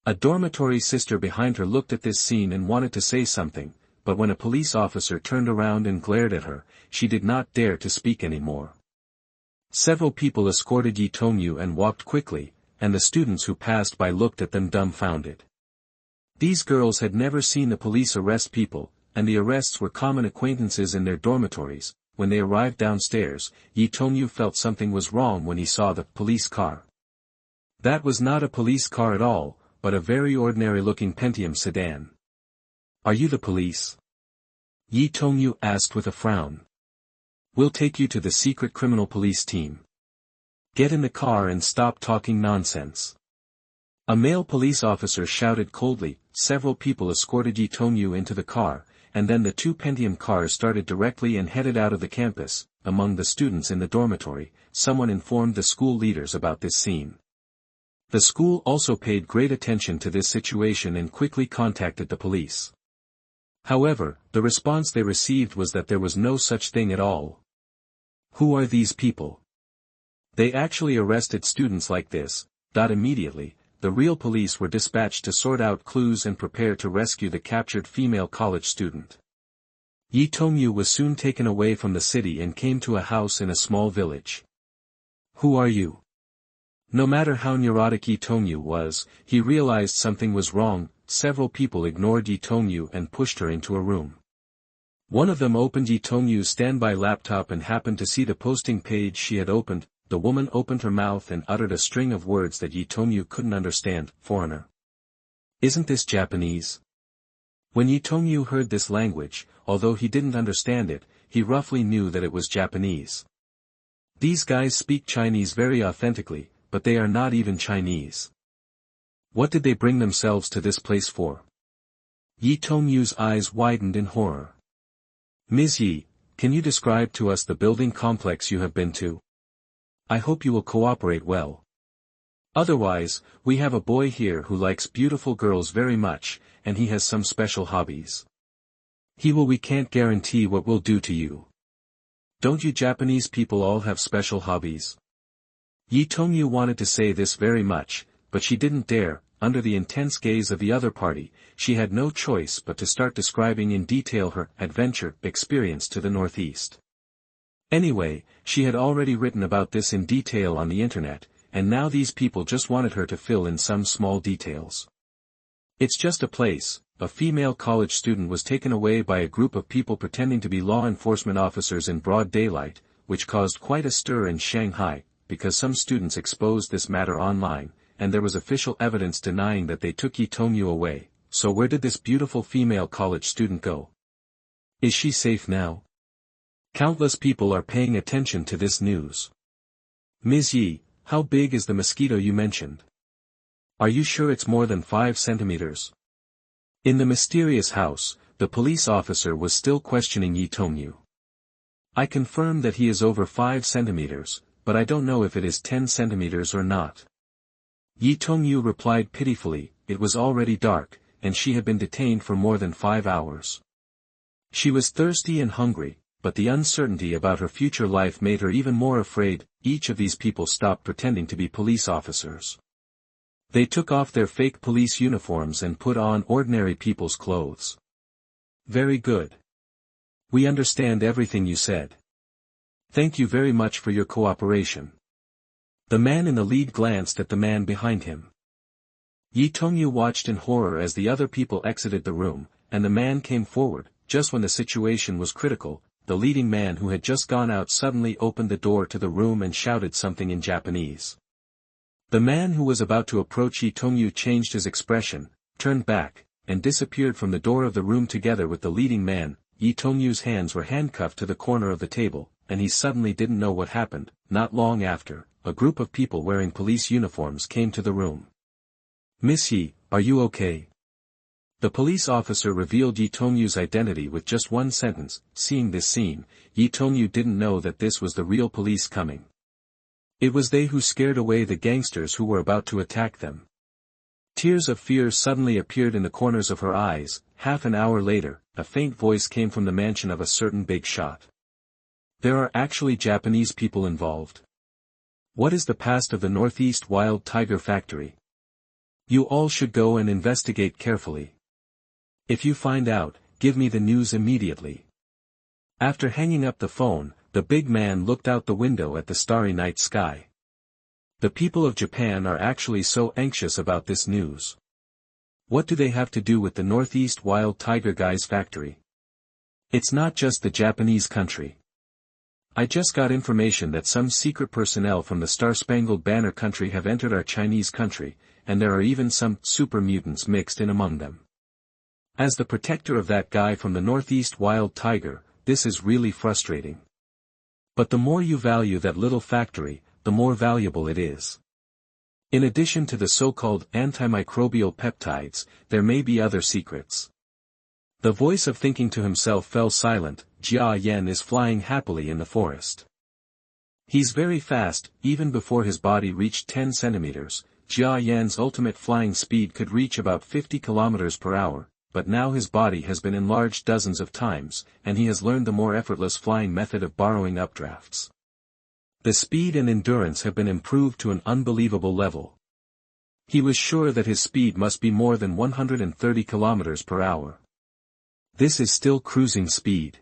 A dormitory sister behind her looked at this scene and wanted to say something, but when a police officer turned around and glared at her, she did not dare to speak anymore. Several people escorted Yi Tongyu and walked quickly, and the students who passed by looked at them dumbfounded. These girls had never seen the police arrest people, and the arrests were common acquaintances in their dormitories. When they arrived downstairs, Yi Tongyu felt something was wrong when he saw the police car. That was not a police car at all, but a very ordinary-looking Pentium sedan. Are you the police? Yi Tongyu asked with a frown. We'll take you to the secret criminal police team. Get in the car and stop talking nonsense. A male police officer shouted coldly. Several people escorted Yi Tongyu into the car, and then the 2 Pentium cars started directly and headed out of the campus. Among the students in the dormitory, someone informed the school leaders about this scene. The school also paid great attention to this situation and quickly contacted the police. However, the response they received was that there was no such thing at all. Who are these people? They actually arrested students like this. Immediately, the real police were dispatched to sort out clues and prepare to rescue the captured female college student. Yi Tongyu was soon taken away from the city and came to a house in a small village. Who are you? No matter how neurotic Yi Tongyu was, he realized something was wrong. Several people ignored Yi Tongyu and pushed her into a room. One of them opened Yi Tongyu's standby laptop and happened to see the posting page she had opened. The woman opened her mouth and uttered a string of words that Yi Tongyu couldn't understand. Foreigner. Isn't this Japanese? When Yi Tongyu heard this language, although he didn't understand it, he roughly knew that it was Japanese. These guys speak Chinese very authentically, but they are not even Chinese. What did they bring themselves to this place for? Yi Tongyu's eyes widened in horror. Ms. Yi, can you describe to us the building complex you have been to? I hope you will cooperate well. Otherwise, we have a boy here who likes beautiful girls very much, and he has some special hobbies. We can't guarantee what we'll do to you. Don't you Japanese people all have special hobbies? Yi Tongyu wanted to say this very much, but she didn't dare. Under the intense gaze of the other party, she had no choice but to start describing in detail her adventure experience to the northeast. Anyway, she had already written about this in detail on the internet, and now these people just wanted her to fill in some small details. It's just a place. A female college student was taken away by a group of people pretending to be law enforcement officers in broad daylight, which caused quite a stir in Shanghai, because some students exposed this matter online, and there was official evidence denying that they took Yi Tongyu away. So where did this beautiful female college student go? Is she safe now? Countless people are paying attention to this news. Ms. Yi, how big is the mosquito you mentioned? Are you sure it's more than 5 centimeters? In the mysterious house, the police officer was still questioning Yi Tongyu. I confirm that he is over 5 centimeters, but I don't know if it is 10 centimeters or not. Yi Tongyu replied pitifully. It was already dark, and she had been detained for more than 5 hours. She was thirsty and hungry, but the uncertainty about her future life made her even more afraid. Each of these people stopped pretending to be police officers. They took off their fake police uniforms and put on ordinary people's clothes. Very good. We understand everything you said. Thank you very much for your cooperation. The man in the lead glanced at the man behind him. Yi Tongyu watched in horror as the other people exited the room, and the man came forward. Just when the situation was critical, the leading man who had just gone out suddenly opened the door to the room and shouted something in Japanese. The man who was about to approach Yi Tongyu changed his expression, turned back, and disappeared from the door of the room together with the leading man. Yi Tongyu's hands were handcuffed to the corner of the table, and he suddenly didn't know what happened. Not long after, a group of people wearing police uniforms came to the room. Miss Yi, are you okay? The police officer revealed Yi Tongyu's identity with just one sentence. Seeing this scene, Yi Tongyu didn't know that this was the real police coming. It was they who scared away the gangsters who were about to attack them. Tears of fear suddenly appeared in the corners of her eyes. Half an hour later, a faint voice came from the mansion of a certain big shot. There are actually Japanese people involved. What is the past of the Northeast Wild Tiger Factory? You all should go and investigate carefully. If you find out, give me the news immediately. After hanging up the phone, the big man looked out the window at the starry night sky. The people of Japan are actually so anxious about this news. What do they have to do with the Northeast Wild Tiger Guy's factory? It's not just the Japanese country. I just got information that some secret personnel from the Star-Spangled Banner country have entered our Chinese country, and there are even some super mutants mixed in among them. As the protector of that guy from the Northeast Wild Tiger, this is really frustrating. But the more you value that little factory, the more valuable it is. In addition to the so-called antimicrobial peptides, there may be other secrets. The voice of thinking to himself fell silent. Jia Yan is flying happily in the forest. He's very fast. Even before his body reached 10 centimeters, Jia Yan's ultimate flying speed could reach about 50 kilometers per hour, but now his body has been enlarged dozens of times, and he has learned the more effortless flying method of borrowing updrafts. The speed and endurance have been improved to an unbelievable level. He was sure that his speed must be more than 130 km per hour. This is still cruising speed.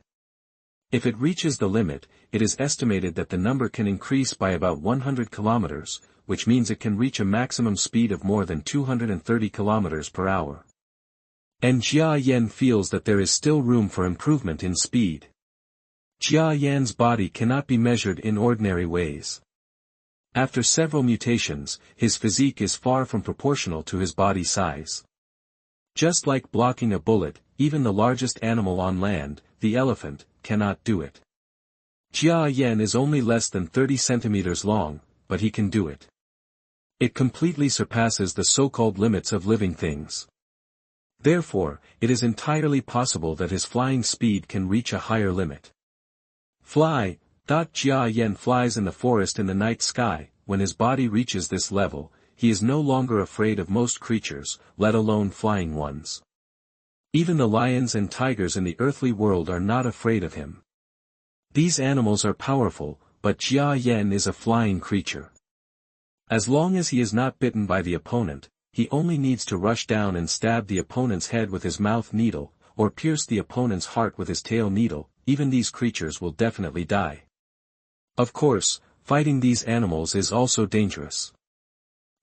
If it reaches the limit, it is estimated that the number can increase by about 100 km, which means it can reach a maximum speed of more than 230 km per hour. And Jia Yan feels that there is still room for improvement in speed. Jia Yan's body cannot be measured in ordinary ways. After several mutations, his physique is far from proportional to his body size. Just like blocking a bullet, even the largest animal on land, the elephant, cannot do it. Jia Yan is only less than 30 centimeters long, but he can do it. It completely surpasses the so-called limits of living things. Therefore, it is entirely possible that his flying speed can reach a higher limit. Jia Yan flies in the forest in the night sky. When his body reaches this level, he is no longer afraid of most creatures, let alone flying ones. Even the lions and tigers in the earthly world are not afraid of him. These animals are powerful, but Jia Yan is a flying creature. As long as he is not bitten by the opponent, he only needs to rush down and stab the opponent's head with his mouth needle, or pierce the opponent's heart with his tail needle. Even these creatures will definitely die. Of course, fighting these animals is also dangerous.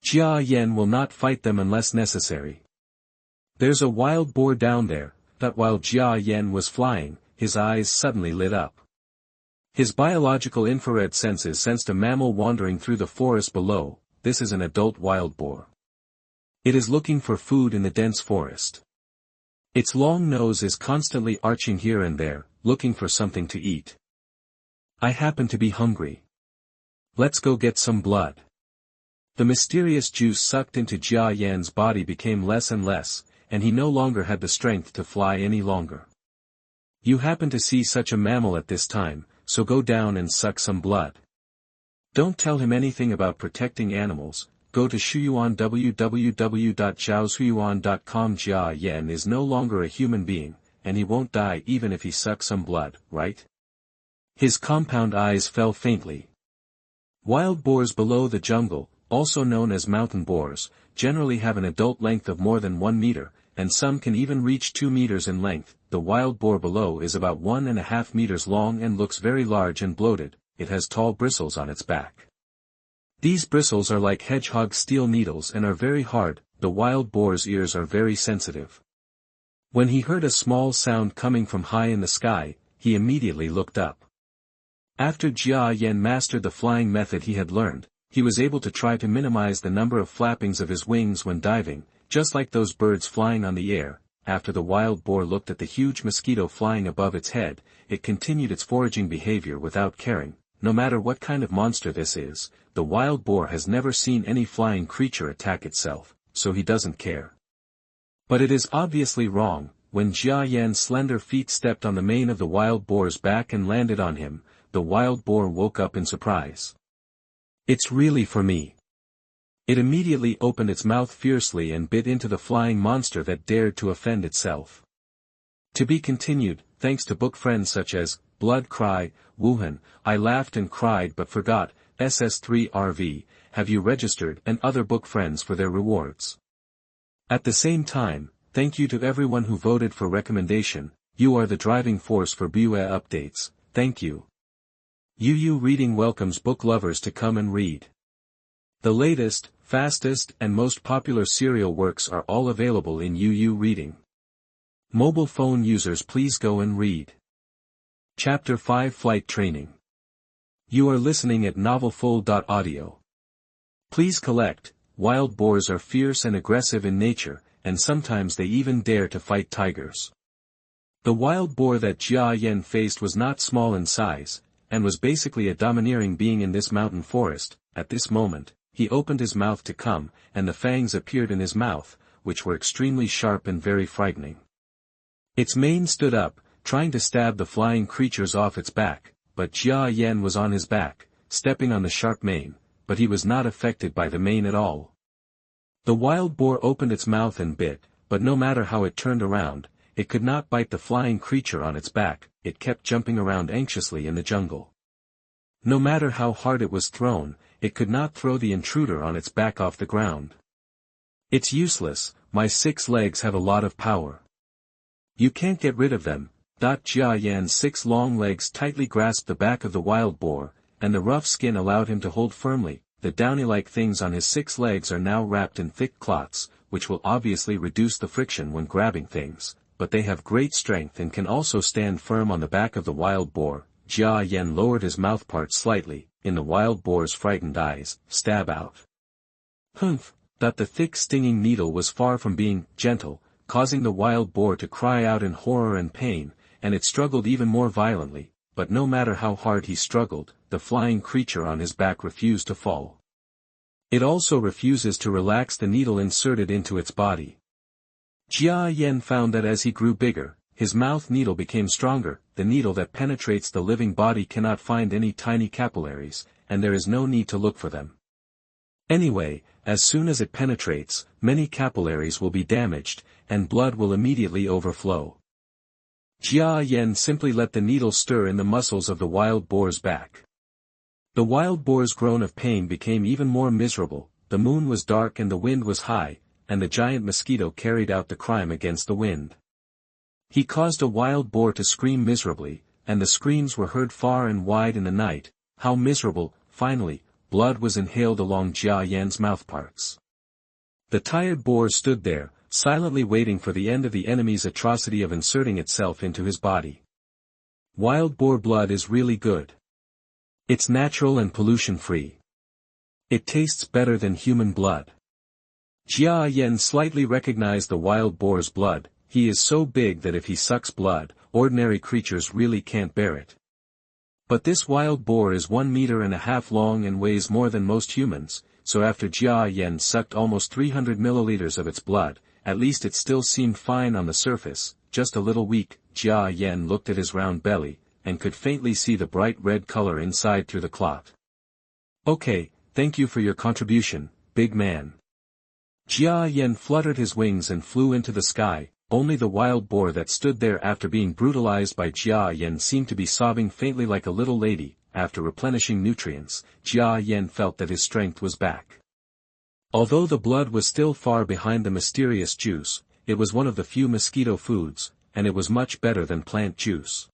Jia Yan will not fight them unless necessary. There's a wild boar down there, that while Jia Yan was flying, his eyes suddenly lit up. His biological infrared senses sensed a mammal wandering through the forest below. This is an adult wild boar. It is looking for food in the dense forest. Its long nose is constantly arching here and there, looking for something to eat. I happen to be hungry. Let's go get some blood. The mysterious juice sucked into Jia Yan's body became less and less, and he no longer had the strength to fly any longer. You happen to see such a mammal at this time, so go down and suck some blood. Don't tell him anything about protecting animals. Go to Shuyuan www.zhaoshuyuan.com. Jia Yan is no longer a human being, and he won't die even if he sucks some blood, right? His compound eyes fell faintly. Wild boars below the jungle, also known as mountain boars, generally have an adult length of more than 1 meter, and some can even reach 2 meters in length. The wild boar below is about 1.5 meters long and looks very large and bloated. It has tall bristles on its back. These bristles are like hedgehog steel needles and are very hard. The wild boar's ears are very sensitive. When he heard a small sound coming from high in the sky, he immediately looked up. After Jia Yan mastered the flying method he had learned, he was able to try to minimize the number of flappings of his wings when diving, just like those birds flying on the air. After the wild boar looked at the huge mosquito flying above its head, it continued its foraging behavior without caring. No matter what kind of monster this is, the wild boar has never seen any flying creature attack itself, so he doesn't care. But it is obviously wrong. When Jia Yan's slender feet stepped on the mane of the wild boar's back and landed on him, the wild boar woke up in surprise. It's really for me. It immediately opened its mouth fiercely and bit into the flying monster that dared to offend itself. To be continued. Thanks to book friends such as Blood Cry, Wuhan, I Laughed and Cried But Forgot, SS3RV, Have You Registered, and other book friends for their rewards. At the same time, thank you to everyone who voted for recommendation. You are the driving force for BUE updates. Thank you. UU Reading welcomes book lovers to come and read. The latest, fastest, and most popular serial works are all available in UU Reading. Mobile phone users, please go and read. Chapter 5 Flight Training. You are listening at novelfull.audio. Please collect. Wild boars are fierce and aggressive in nature, and sometimes they even dare to fight tigers. The wild boar that Jia Yan faced was not small in size, and was basically a domineering being in this mountain forest. At this moment, he opened his mouth to come, and the fangs appeared in his mouth, which were extremely sharp and very frightening. Its mane stood up, trying to stab the flying creatures off its back, but Jia Yan was on his back, stepping on the sharp mane, but he was not affected by the mane at all. The wild boar opened its mouth and bit, but no matter how it turned around, it could not bite the flying creature on its back. It kept jumping around anxiously in the jungle. No matter how hard it was thrown, it could not throw the intruder on its back off the ground. It's useless, my 6 legs have a lot of power. You can't get rid of them. Jia Yan's 6 long legs tightly grasped the back of the wild boar, and the rough skin allowed him to hold firmly. The downy-like things on his 6 legs are now wrapped in thick clots, which will obviously reduce the friction when grabbing things, but they have great strength and can also stand firm on the back of the wild boar. Jia Yan lowered his mouthparts slightly, in the wild boar's frightened eyes, stab out. Humph! The thick stinging needle was far from being gentle, causing the wild boar to cry out in horror and pain, and it struggled even more violently, but no matter how hard he struggled, the flying creature on his back refused to fall. It also refuses to relax the needle inserted into its body. Jia Yan found that as he grew bigger, his mouth needle became stronger. The needle that penetrates the living body cannot find any tiny capillaries, and there is no need to look for them. Anyway, as soon as it penetrates, many capillaries will be damaged, and blood will immediately overflow. Jia Yan simply let the needle stir in the muscles of the wild boar's back. The wild boar's groan of pain became even more miserable. The moon was dark and the wind was high, and the giant mosquito carried out the crime against the wind. He caused a wild boar to scream miserably, and the screams were heard far and wide in the night. How miserable! Finally, blood was inhaled along Jia Yan's mouthparts. The tired boar stood there, silently waiting for the end of the enemy's atrocity of inserting itself into his body. Wild boar blood is really good. It's natural and pollution-free. It tastes better than human blood. Jia Yan slightly recognized the wild boar's blood. He is so big that if he sucks blood, ordinary creatures really can't bear it. But this wild boar is 1.5 meters long and weighs more than most humans, so after Jia Yan sucked almost 300 milliliters of its blood, at least it still seemed fine on the surface, just a little weak. Jia Yan looked at his round belly, and could faintly see the bright red color inside through the clot. Okay, thank you for your contribution, big man. Jia Yan fluttered his wings and flew into the sky. Only the wild boar that stood there after being brutalized by Jia Yan seemed to be sobbing faintly like a little lady. After replenishing nutrients, Jia Yan felt that his strength was back. Although the blood was still far behind the mysterious juice, it was one of the few mosquito foods, and it was much better than plant juice.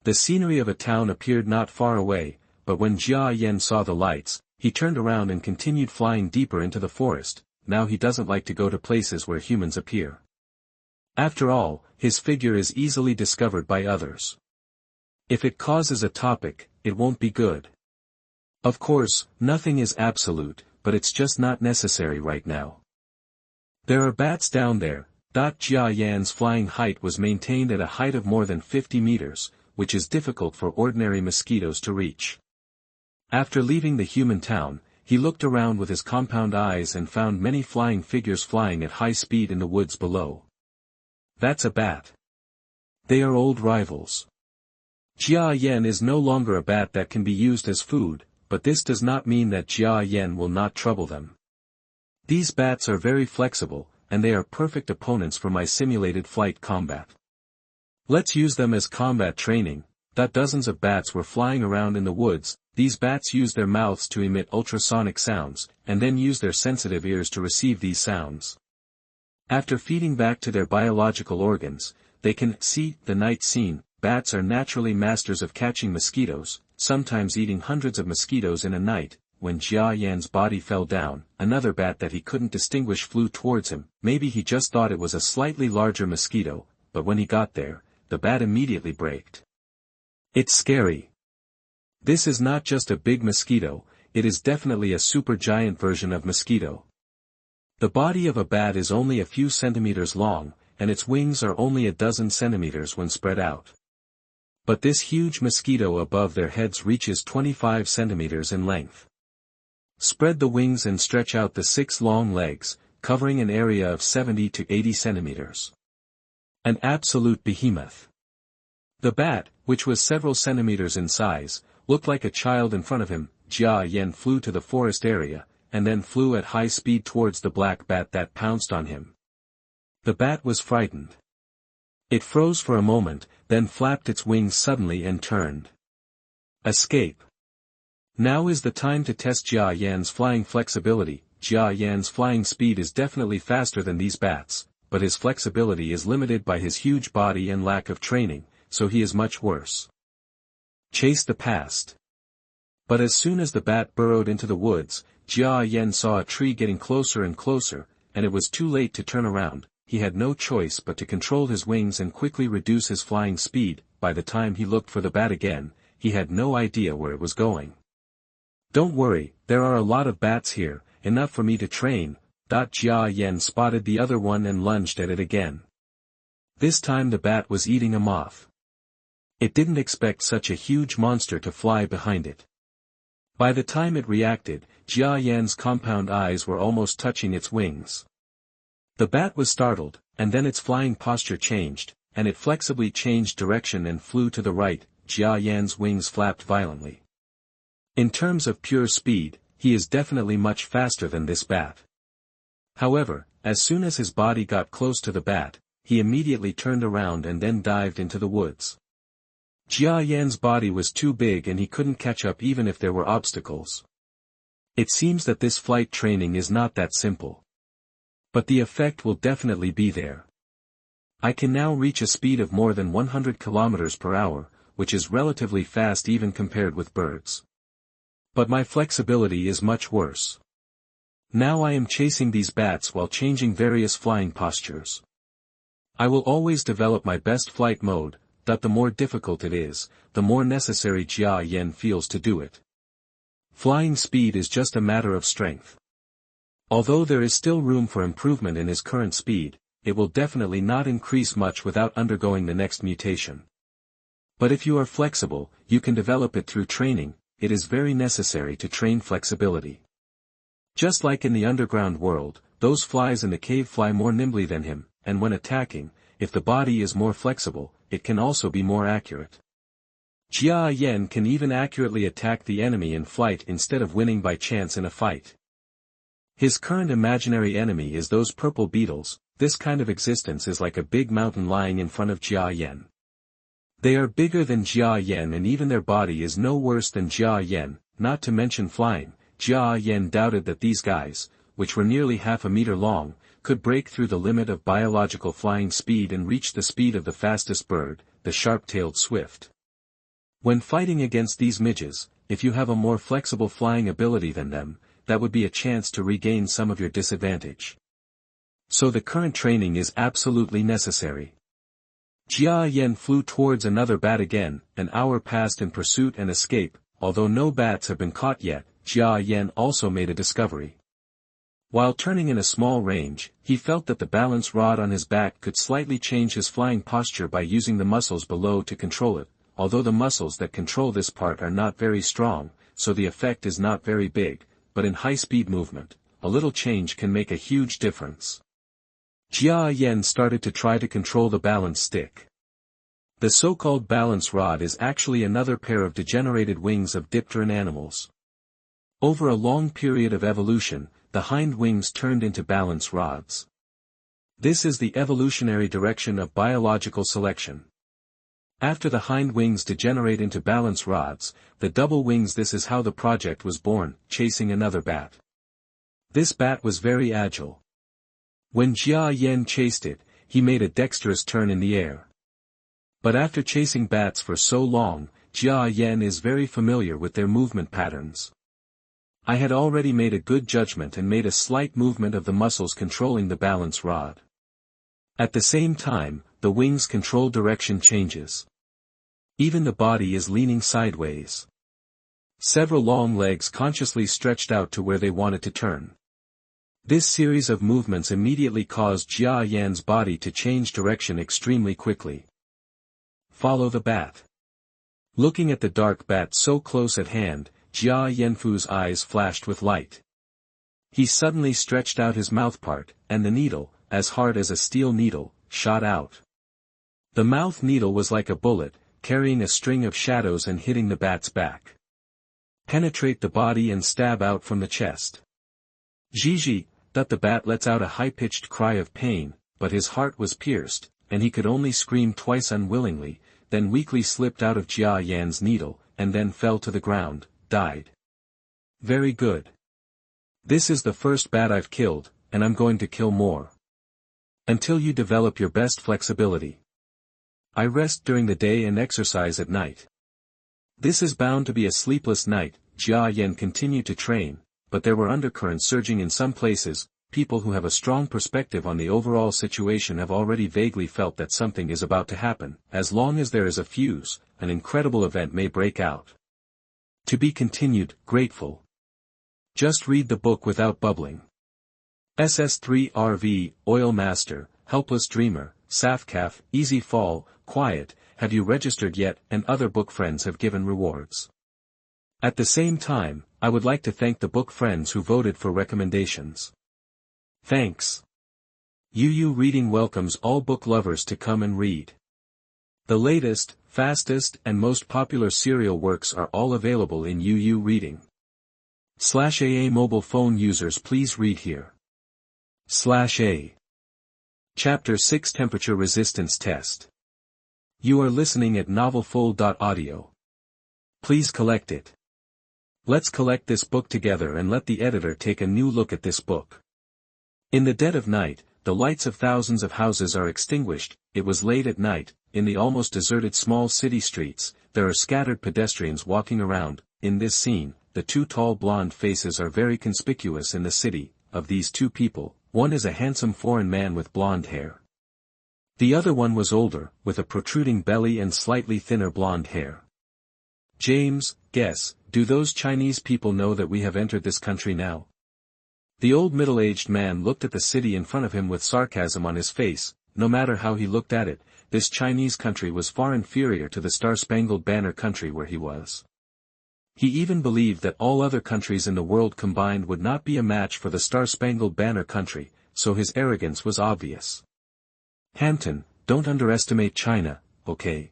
The scenery of a town appeared not far away, but when Jia Yan saw the lights, he turned around and continued flying deeper into the forest. Now he doesn't like to go to places where humans appear. After all, his figure is easily discovered by others. If it causes a topic, it won't be good. Of course, nothing is absolute, but it's just not necessary right now. There are bats down there. Jia Yan's flying height was maintained at a height of more than 50 meters, which is difficult for ordinary mosquitoes to reach. After leaving the human town, he looked around with his compound eyes and found many flying figures flying at high speed in the woods below. That's a bat. They are old rivals. Jia Yan is no longer a bat that can be used as food, but this does not mean that Jia Yan will not trouble them. These bats are very flexible, and they are perfect opponents for my simulated flight combat. Let's use them as combat training. Dozens of bats were flying around in the woods. These bats use their mouths to emit ultrasonic sounds, and then use their sensitive ears to receive these sounds. After feeding back to their biological organs, they can see the night scene. Bats are naturally masters of catching mosquitoes, sometimes eating hundreds of mosquitoes in a night. When Jia Yan's body fell down, another bat that he couldn't distinguish flew towards him. Maybe he just thought it was a slightly larger mosquito, but when he got there, the bat immediately braked. It's scary. This is not just a big mosquito, it is definitely a supergiant version of mosquito. The body of a bat is only a few centimeters long, and its wings are only a dozen centimeters when spread out. But this huge mosquito above their heads reaches 25 centimeters in length. Spread the wings and stretch out the 6 long legs, covering an area of 70 to 80 centimeters. An absolute behemoth. The bat, which was several centimeters in size, looked like a child in front of him. Jia Yan flew to the forest area, and then flew at high speed towards the black bat that pounced on him. The bat was frightened. It froze for a moment, then flapped its wings suddenly and turned. Escape. Now is the time to test Jia Yan's flying flexibility. Jia Yan's flying speed is definitely faster than these bats, but his flexibility is limited by his huge body and lack of training, so he is much worse. Chase the past. But as soon as the bat burrowed into the woods, Jia Yan saw a tree getting closer and closer, and it was too late to turn around. He had no choice but to control his wings and quickly reduce his flying speed. By the time he looked for the bat again, he had no idea where it was going. Don't worry, there are a lot of bats here, enough for me to train. Jia Yan spotted the other one and lunged at it again. This time the bat was eating a moth. It didn't expect such a huge monster to fly behind it. By the time it reacted, Jia Yan's compound eyes were almost touching its wings. The bat was startled, and then its flying posture changed, and it flexibly changed direction and flew to the right. Jia Yan's wings flapped violently. In terms of pure speed, he is definitely much faster than this bat. However, as soon as his body got close to the bat, he immediately turned around and then dived into the woods. Jia Yan's body was too big and he couldn't catch up even if there were obstacles. It seems that this flight training is not that simple. But the effect will definitely be there. I can now reach a speed of more than 100 kilometers per hour, which is relatively fast even compared with birds. But my flexibility is much worse. Now I am chasing these bats while changing various flying postures. I will always develop my best flight mode, that the more difficult it is, the more necessary Jia Yan feels to do it. Flying speed is just a matter of strength. Although there is still room for improvement in his current speed, it will definitely not increase much without undergoing the next mutation. But if you are flexible, you can develop it through training. It is very necessary to train flexibility. Just like in the underground world, those flies in the cave fly more nimbly than him, and when attacking, if the body is more flexible, it can also be more accurate. Jia Yan can even accurately attack the enemy in flight instead of winning by chance in a fight. His current imaginary enemy is those purple beetles. This kind of existence is like a big mountain lying in front of Jia Yan. They are bigger than Jia Yan and even their body is no worse than Jia Yan, not to mention flying. Jia Yan doubted that these guys, which were nearly half a meter long, could break through the limit of biological flying speed and reach the speed of the fastest bird, the sharp-tailed swift. When fighting against these midges, if you have a more flexible flying ability than them, that would be a chance to regain some of your disadvantage. So the current training is absolutely necessary. Jia Yan flew towards another bat again. An hour passed in pursuit and escape. Although no bats have been caught yet, Jia Yan also made a discovery. While turning in a small range, he felt that the balance rod on his back could slightly change his flying posture by using the muscles below to control it. Although the muscles that control this part are not very strong, so the effect is not very big, but in high-speed movement, a little change can make a huge difference. Jia Yan started to try to control the balance stick. The so-called balance rod is actually another pair of degenerated wings of dipteran animals. Over a long period of evolution, the hind wings turned into balance rods. This is the evolutionary direction of biological selection. After the hind wings degenerate into balance rods, the double wings. This is how the project was born, chasing another bat. This bat was very agile. When Jia Yan chased it, he made a dexterous turn in the air. But after chasing bats for so long, Jia Yan is very familiar with their movement patterns. I had already made a good judgment and made a slight movement of the muscles controlling the balance rod. At the same time, the wings control direction changes. Even the body is leaning sideways. Several long legs consciously stretched out to where they wanted to turn. This series of movements immediately caused Jia Yan's body to change direction extremely quickly. Follow the bat. Looking at the dark bat so close at hand, Jia Yanfu's eyes flashed with light. He suddenly stretched out his mouthpart, and the needle, as hard as a steel needle, shot out. The mouth needle was like a bullet, carrying a string of shadows and hitting the bat's back. Penetrate the body and stab out from the chest. Gigi, that the bat lets out a high-pitched cry of pain, but his heart was pierced, and he could only scream twice unwillingly, then weakly slipped out of Jia Yan's needle, and then fell to the ground, died. Very good. This is the first bat I've killed, and I'm going to kill more. Until you develop your best flexibility. I rest during the day and exercise at night. This is bound to be a sleepless night. Jia Yan continued to train, but there were undercurrents surging in some places. People who have a strong perspective on the overall situation have already vaguely felt that something is about to happen. As long as there is a fuse, an incredible event may break out. To be continued, grateful. Just read the book without bubbling. SS3RV, Oil Master, Helpless Dreamer, Safcaf, Easy Fall, Quiet, have you registered yet? And other book friends have given rewards. At the same time, I would like to thank the book friends who voted for recommendations. Thanks. UU Reading welcomes all book lovers to come and read. The latest, fastest, and most popular serial works are all available in UU Reading. /AA mobile phone users please read here. /A. Chapter 6 Temperature Resistance Test. You are listening at novelfull.audio. Please collect it. Let's collect this book together and let the editor take a new look at this book. In the dead of night, the lights of thousands of houses are extinguished. It was late at night. In the almost deserted small city streets, there are scattered pedestrians walking around. In this scene, the two tall blonde faces are very conspicuous in the city. Of these two people, one is a handsome foreign man with blonde hair. The other one was older, with a protruding belly and slightly thinner blonde hair. James, guess, do those Chinese people know that we have entered this country now? The old middle-aged man looked at the city in front of him with sarcasm on his face. No matter how he looked at it, this Chinese country was far inferior to the Star-Spangled Banner country where he was. He even believed that all other countries in the world combined would not be a match for the Star-Spangled Banner country, so his arrogance was obvious. Hampton, don't underestimate China, okay?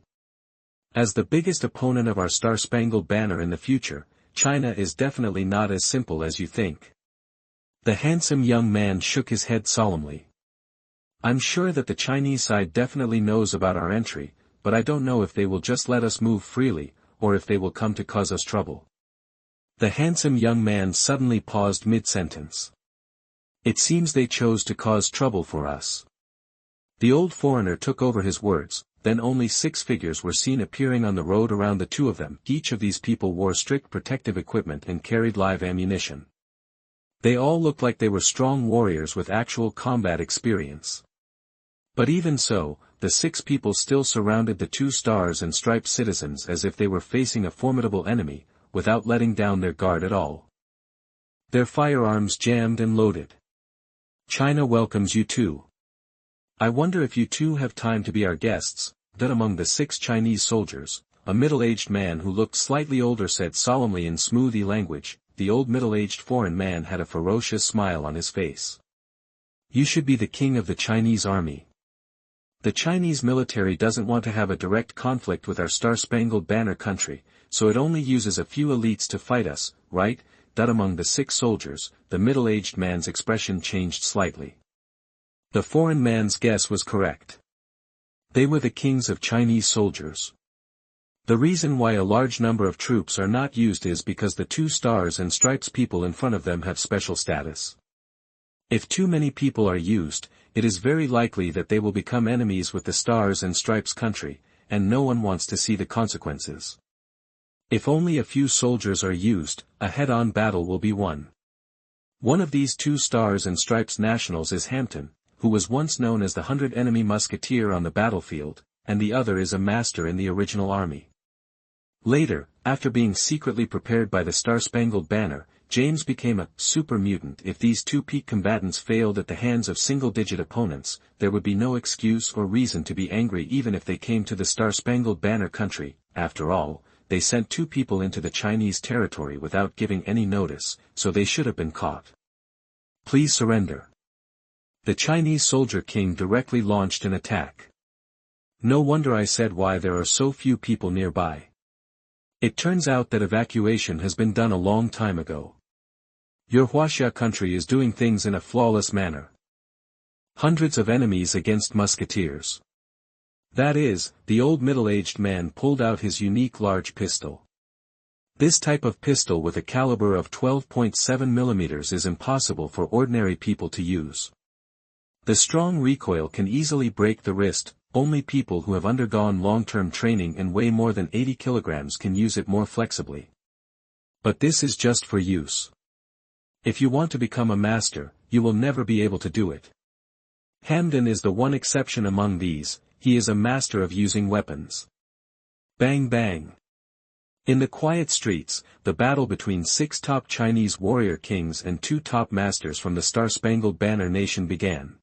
As the biggest opponent of our Star-Spangled Banner in the future, China is definitely not as simple as you think. The handsome young man shook his head solemnly. I'm sure that the Chinese side definitely knows about our entry, but I don't know if they will just let us move freely, or if they will come to cause us trouble. The handsome young man suddenly paused mid-sentence. It seems they chose to cause trouble for us. The old foreigner took over his words. Then only 6 figures were seen appearing on the road around the two of them. Each of these people wore strict protective equipment and carried live ammunition. They all looked like they were strong warriors with actual combat experience. But even so, the 6 people still surrounded the 2 stars and striped citizens as if they were facing a formidable enemy, without letting down their guard at all. Their firearms jammed and loaded. China welcomes you too. I wonder if you two have time to be our guests. That among the 6 Chinese soldiers, a middle-aged man who looked slightly older said solemnly in smoothie language. The old middle-aged foreign man had a ferocious smile on his face. You should be the king of the Chinese army. The Chinese military doesn't want to have a direct conflict with our Star-Spangled Banner country, so it only uses a few elites to fight us, right? That among the 6 soldiers, the middle-aged man's expression changed slightly. The foreign man's guess was correct. They were the kings of Chinese soldiers. The reason why a large number of troops are not used is because the 2 stars and stripes people in front of them have special status. If too many people are used, it is very likely that they will become enemies with the stars and stripes country, and no one wants to see the consequences. If only a few soldiers are used, a head-on battle will be won. One of these 2 stars and stripes nationals is Hampton, who was once known as the 100 enemy musketeer on the battlefield, and the other is a master in the original army. Later, after being secretly prepared by the Star-Spangled Banner, James became a super mutant. If these 2 peak combatants failed at the hands of single-digit opponents, there would be no excuse or reason to be angry even if they came to the Star-Spangled Banner country. After all, they sent 2 people into the Chinese territory without giving any notice, so they should have been caught. Please surrender. The Chinese soldier king directly launched an attack. No wonder I said why there are so few people nearby. It turns out that evacuation has been done a long time ago. Your Huaxia country is doing things in a flawless manner. Hundreds of enemies against musketeers. That is, the old middle-aged man pulled out his unique large pistol. This type of pistol with a caliber of 12.7 mm is impossible for ordinary people to use. The strong recoil can easily break the wrist. Only people who have undergone long-term training and weigh more than 80 kilograms can use it more flexibly. But this is just for use. If you want to become a master, you will never be able to do it. Hamden is the one exception among these. He is a master of using weapons. Bang bang. In the quiet streets, the battle between 6 top Chinese warrior kings and 2 top masters from the Star-Spangled Banner Nation began.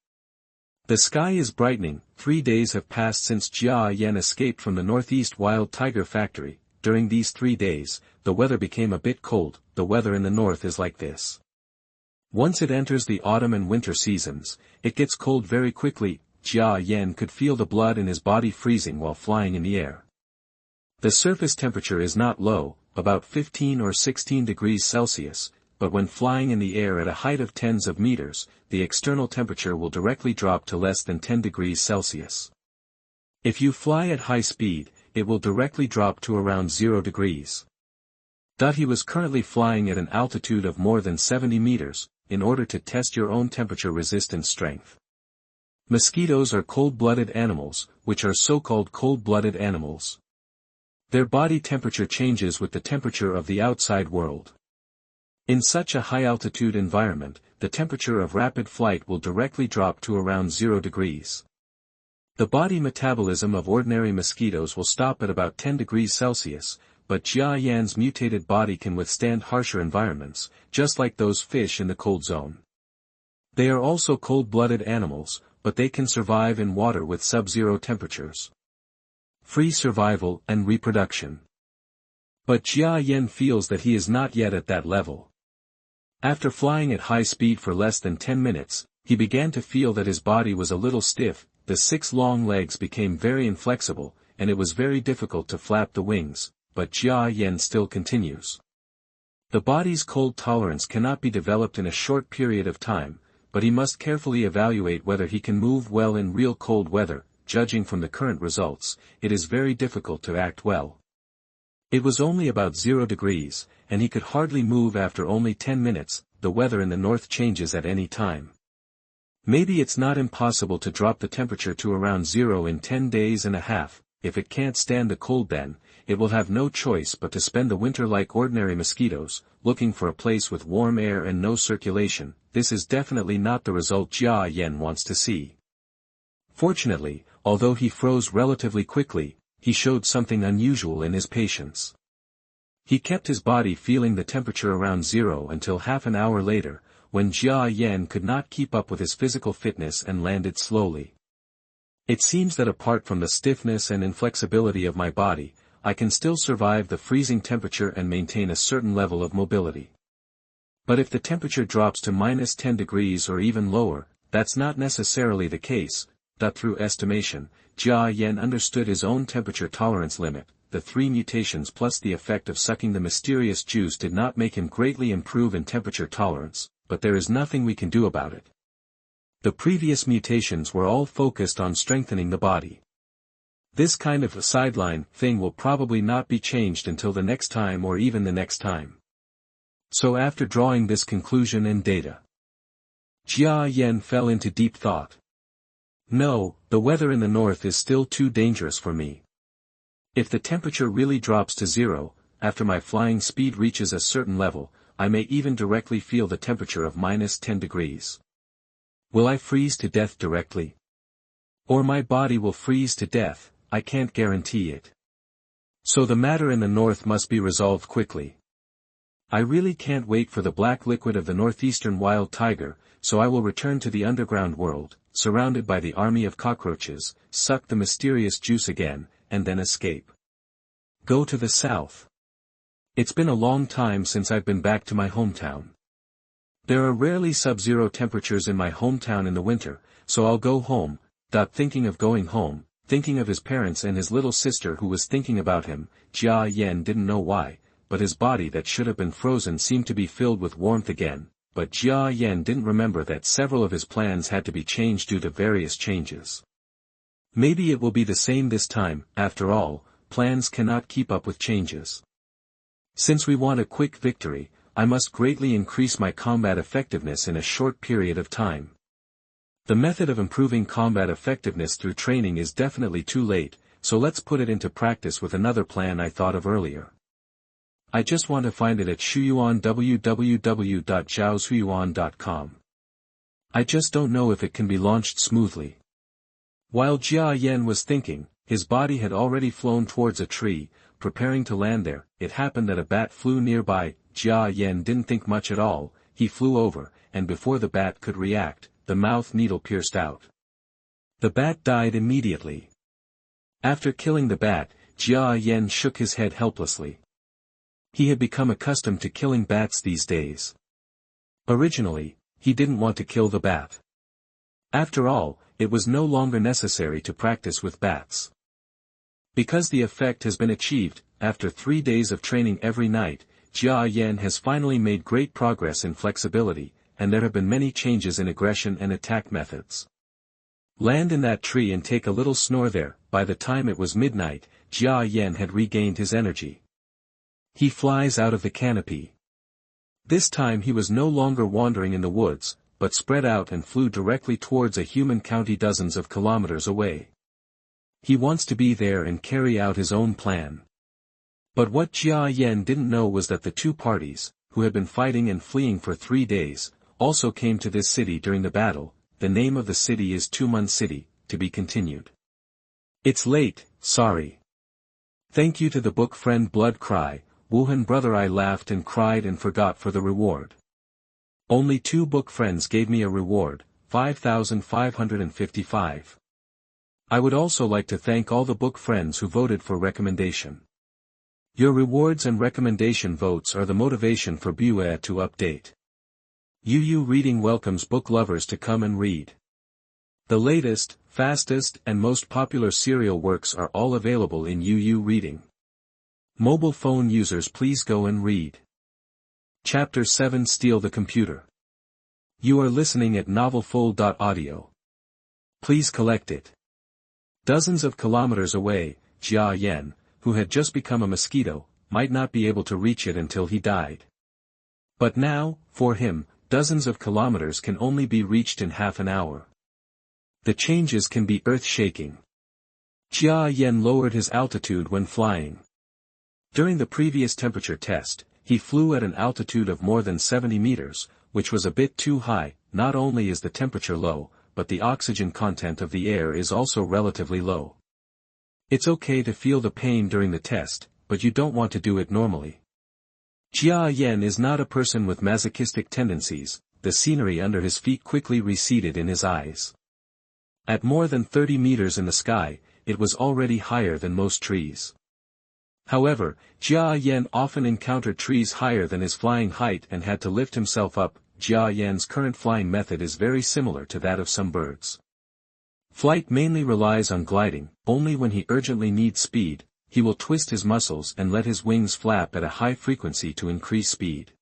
The sky is brightening. 3 days have passed since Jia Yan escaped from the northeast wild tiger factory. During these 3 days, the weather became a bit cold. The weather in the north is like this. Once it enters the autumn and winter seasons, it gets cold very quickly. Jia Yan could feel the blood in his body freezing while flying in the air. The surface temperature is not low, about 15 or 16 degrees Celsius, but when flying in the air at a height of tens of meters, the external temperature will directly drop to less than 10 degrees Celsius. If you fly at high speed, it will directly drop to around 0 degrees. He was currently flying at an altitude of more than 70 meters, in order to test your own temperature resistance strength. Mosquitoes are cold-blooded animals, which are so-called cold-blooded animals. Their body temperature changes with the temperature of the outside world. In such a high-altitude environment, the temperature of rapid flight will directly drop to around 0 degrees. The body metabolism of ordinary mosquitoes will stop at about 10 degrees Celsius, but Jia Yan's mutated body can withstand harsher environments, just like those fish in the cold zone. They are also cold-blooded animals, but they can survive in water with sub-zero temperatures. Free survival and reproduction. But Jia Yan feels that he is not yet at that level. After flying at high speed for less than 10 minutes, he began to feel that his body was a little stiff. The 6 long legs became very inflexible, and it was very difficult to flap the wings, but Jia Yan still continues. The body's cold tolerance cannot be developed in a short period of time, but he must carefully evaluate whether he can move well in real cold weather. Judging from the current results, it is very difficult to act well. It was only about 0 degrees, and he could hardly move after only 10 minutes. The weather in the north changes at any time. Maybe it's not impossible to drop the temperature to around 0 in 10 days and a half. If it can't stand the cold, then it will have no choice but to spend the winter like ordinary mosquitoes, looking for a place with warm air and no circulation. This is definitely not the result Jia Yan wants to see. Fortunately, although he froze relatively quickly, he showed something unusual in his patience. He kept his body feeling the temperature around 0 until half an hour later, when Jia Yan could not keep up with his physical fitness and landed slowly. It seems that apart from the stiffness and inflexibility of my body, I can still survive the freezing temperature and maintain a certain level of mobility. But if the temperature drops to minus 10 degrees or even lower, that's not necessarily the case. Through estimation, Jia Yan understood his own temperature tolerance limit. The 3 mutations plus the effect of sucking the mysterious juice did not make him greatly improve in temperature tolerance, but there is nothing we can do about it. The previous mutations were all focused on strengthening the body. This kind of a sideline thing will probably not be changed until the next time or even the next time. So after drawing this conclusion and data, Jia Yan fell into deep thought. No, the weather in the north is still too dangerous for me. If the temperature really drops to 0, after my flying speed reaches a certain level, I may even directly feel the temperature of minus 10 degrees. Will I freeze to death directly? Or my body will freeze to death? I can't guarantee it. So the matter in the north must be resolved quickly. I really can't wait for the black liquid of the northeastern wild tiger, so I will return to the underground world, surrounded by the army of cockroaches, suck the mysterious juice again, and then escape. Go to the south. It's been a long time since I've been back to my hometown. There are rarely sub-zero temperatures in my hometown in the winter, so I'll go home. Thinking of going home, thinking of his parents and his little sister who was thinking about him, Jia Yan didn't know why, but his body that should have been frozen seemed to be filled with warmth again. But Jia Yan didn't remember that several of his plans had to be changed due to various changes. Maybe it will be the same this time. After all, plans cannot keep up with changes. Since we want a quick victory, I must greatly increase my combat effectiveness in a short period of time. The method of improving combat effectiveness through training is definitely too late, so let's put it into practice with another plan I thought of earlier. I just want to find it at Shuyuan www.zhaoshuyuan.com. I just don't know if it can be launched smoothly. While Jia Yan was thinking, his body had already flown towards a tree, preparing to land there. It happened that a bat flew nearby. Jia Yan didn't think much at all, he flew over, and before the bat could react, the mouth needle pierced out. The bat died immediately. After killing the bat, Jia Yan shook his head helplessly. He had become accustomed to killing bats these days. Originally, he didn't want to kill the bat. After all, it was no longer necessary to practice with bats. Because the effect has been achieved, after 3 days of training every night, Jia Yan has finally made great progress in flexibility, and there have been many changes in aggression and attack methods. Land in that tree and take a little snore there. By the time it was midnight, Jia Yan had regained his energy. He flies out of the canopy. This time he was no longer wandering in the woods, but spread out and flew directly towards a human county dozens of kilometers away. He wants to be there and carry out his own plan. But what Jia Yan didn't know was that the two parties, who had been fighting and fleeing for 3 days, also came to this city during the battle. The name of the city is Tumun City, to be continued. It's late, sorry. Thank you to the book friend Blood Cry, Wuhan brother I laughed and cried and forgot for the reward. Only 2 book friends gave me a reward, 5,555. I would also like to thank all the book friends who voted for recommendation. Your rewards and recommendation votes are the motivation for Bua to update. UU Reading welcomes book lovers to come and read. The latest, fastest and most popular serial works are all available in UU Reading. Mobile phone users please go and read. Chapter 7 Steal the Computer. You are listening at novelfull.audio. Please collect it. Dozens of kilometers away, Jia Yan, who had just become a mosquito, might not be able to reach it until he died. But now, for him, dozens of kilometers can only be reached in half an hour. The changes can be earth-shaking. Jia Yan lowered his altitude when flying. During the previous temperature test, he flew at an altitude of more than 70 meters, which was a bit too high. Not only is the temperature low, but the oxygen content of the air is also relatively low. It's okay to feel the pain during the test, but you don't want to do it normally. Jia Yan is not a person with masochistic tendencies. The scenery under his feet quickly receded in his eyes. At more than 30 meters in the sky, it was already higher than most trees. However, Jia Yan often encountered trees higher than his flying height and had to lift himself up. Jia Yan's current flying method is very similar to that of some birds. Flight mainly relies on gliding. Only when he urgently needs speed, he will twist his muscles and let his wings flap at a high frequency to increase speed.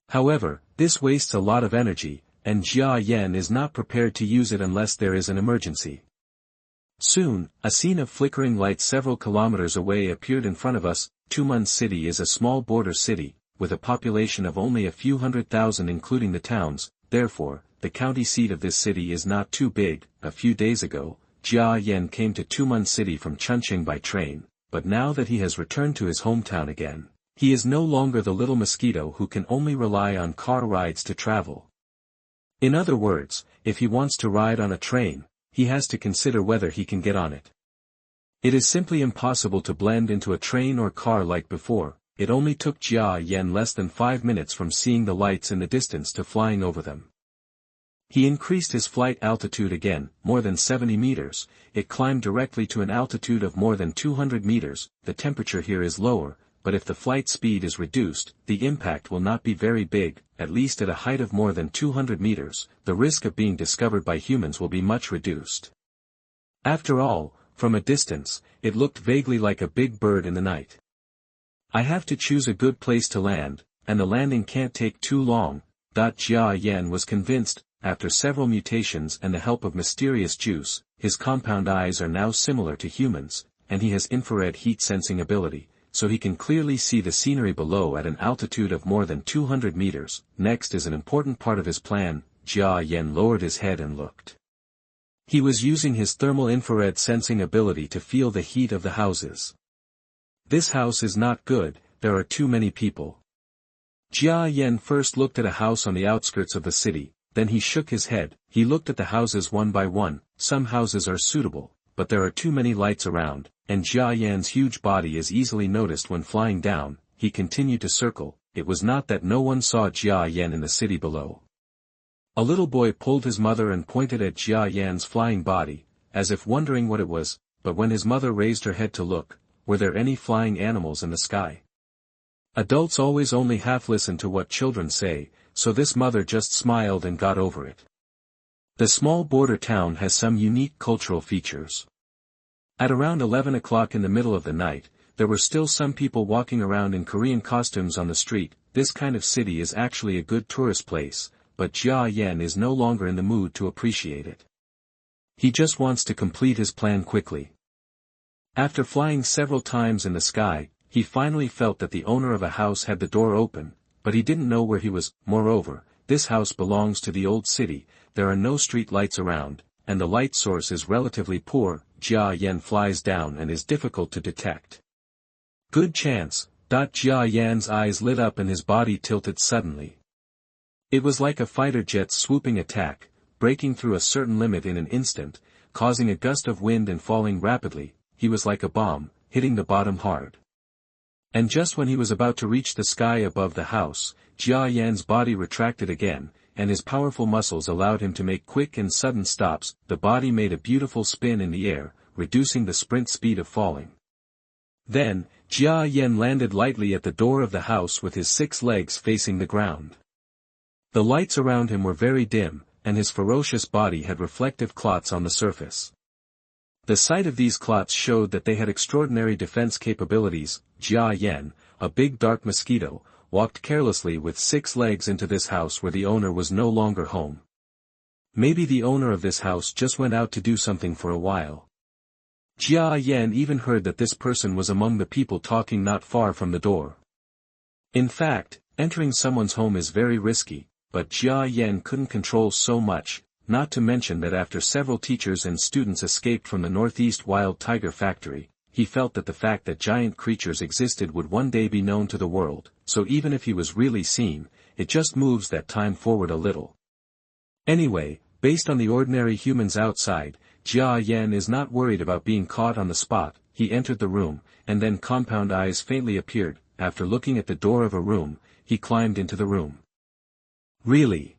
However, this wastes a lot of energy, and Jia Yan is not prepared to use it unless there is an emergency. Soon, a scene of flickering lights several kilometers away appeared in front of us. Tumun City is a small border city, with a population of only a few 100,000 including the towns. Therefore, the county seat of this city is not too big. A few days ago, Jia Yan came to Tumun City from Chunqing by train, but now that he has returned to his hometown again, he is no longer the little mosquito who can only rely on car rides to travel. In other words, if he wants to ride on a train, he has to consider whether he can get on it. It is simply impossible to blend into a train or car like before. It only took Jia Yan less than 5 minutes from seeing the lights in the distance to flying over them. He increased his flight altitude again, more than 70 meters. It climbed directly to an altitude of more than 200 meters. The temperature here is lower, but if the flight speed is reduced, the impact will not be very big. At least at a height of more than 200 meters, the risk of being discovered by humans will be much reduced. After all, from a distance, it looked vaguely like a big bird in the night. I have to choose a good place to land, and the landing can't take too long. Jia Yan was convinced. After several mutations and the help of mysterious juice, his compound eyes are now similar to humans, and he has infrared heat sensing ability. so he can clearly see the scenery below at an altitude of more than 200 meters. Next is an important part of his plan. Jia Yan lowered his head and looked. He was using his thermal infrared sensing ability to feel the heat of the houses. This house is not good, there are too many people. Jia Yan first looked at a house on the outskirts of the city, then he shook his head. He looked at the houses one by one. Some houses are suitable, but there are too many lights around, and Jia Yan's huge body is easily noticed when flying down. He continued to circle. It was not that no one saw Jia Yan in the city below. A little boy pulled his mother and pointed at Jia Yan's flying body, as if wondering what it was, but when his mother raised her head to look, were there any flying animals in the sky? Adults always only half listen to what children say, so this mother just smiled and got over it. The small border town has some unique cultural features. At around 11 o'clock in the middle of the night, there were still some people walking around in Korean costumes on the street. This kind of city is actually a good tourist place, but Jia Yan is no longer in the mood to appreciate it. He just wants to complete his plan quickly. After flying several times in the sky, he finally felt that the owner of a house had the door open, but he didn't know where he was. Moreover, this house belongs to the old city, there are no street lights around, and the light source is relatively poor. Jia Yan flies down and is difficult to detect. Good chance. Jia Yan's eyes lit up and his body tilted suddenly. It was like a fighter jet's swooping attack, breaking through a certain limit in an instant, causing a gust of wind and falling rapidly. He was like a bomb, hitting the bottom hard. And just when he was about to reach the sky above the house, Jia Yan's body retracted again, and his powerful muscles allowed him to make quick and sudden stops. The body made a beautiful spin in the air, reducing the sprint speed of falling. Then, Jia Yan landed lightly at the door of the house with his 6 legs facing the ground. The lights around him were very dim, and his ferocious body had reflective clots on the surface. The sight of these clots showed that they had extraordinary defense capabilities. Jia Yan, a big dark mosquito, walked carelessly with 6 legs into this house where the owner was no longer home. Maybe the owner of this house just went out to do something for a while. Jia Yan even heard that this person was among the people talking not far from the door. In fact, entering someone's home is very risky, but Jia Yan couldn't control so much. Not to mention that after several teachers and students escaped from the Northeast Wild Tiger Factory, he felt that the fact that giant creatures existed would one day be known to the world, so even if he was really seen, it just moves that time forward a little. Anyway, based on the ordinary humans outside, Jia Yan is not worried about being caught on the spot. He entered the room, and then compound eyes faintly appeared. After looking at the door of a room, he climbed into the room. Really?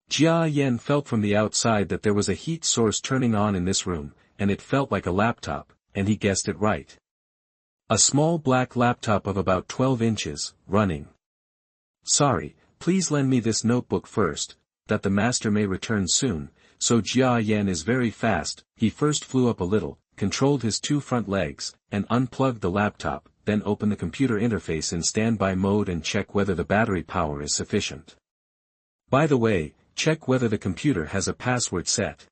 Jia Yan felt from the outside that there was a heat source turning on in this room, and it felt like a laptop, and he guessed it right. A small black laptop of about 12 inches, running. Sorry, please lend me this notebook first, that the master may return soon. So Jia Yan is very fast. He first flew up a little, controlled his 2 front legs, and unplugged the laptop, then opened the computer interface in standby mode and check whether the battery power is sufficient. By the way, check whether the computer has a password set.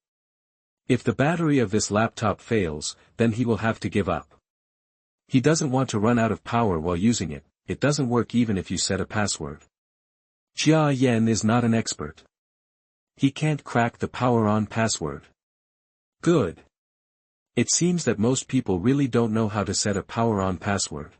If the battery of this laptop fails, then he will have to give up. He doesn't want to run out of power while using it. It doesn't work even if you set a password. Jia Yan is not an expert. He can't crack the power-on password. Good. It seems that most people really don't know how to set a power-on password.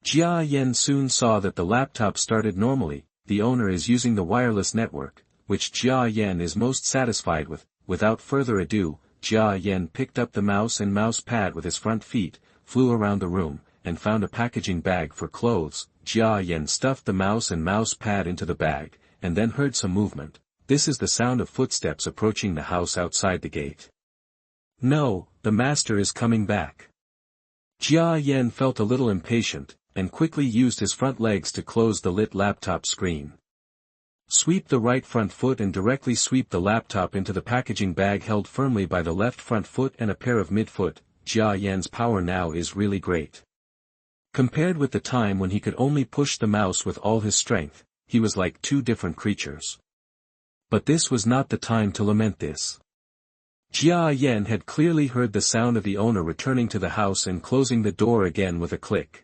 Jia Yan soon saw that the laptop started normally. The owner is using the wireless network, which Jia Yan is most satisfied with. Without further ado, Jia Yan picked up the mouse and mouse pad with his front feet, flew around the room, and found a packaging bag for clothes. Jia Yan stuffed the mouse and mouse pad into the bag, and then heard some movement. This is the sound of footsteps approaching the house outside the gate. No, the master is coming back. Jia Yan felt a little impatient, and quickly used his front legs to close the lit laptop screen. Sweep the right front foot and directly sweep the laptop into the packaging bag held firmly by the left front foot and a pair of midfoot. Jia Yan's power now is really great. Compared with the time when he could only push the mouse with all his strength, he was like 2 different creatures. But this was not the time to lament this. Jia Yan had clearly heard the sound of the owner returning to the house and closing the door again with a click.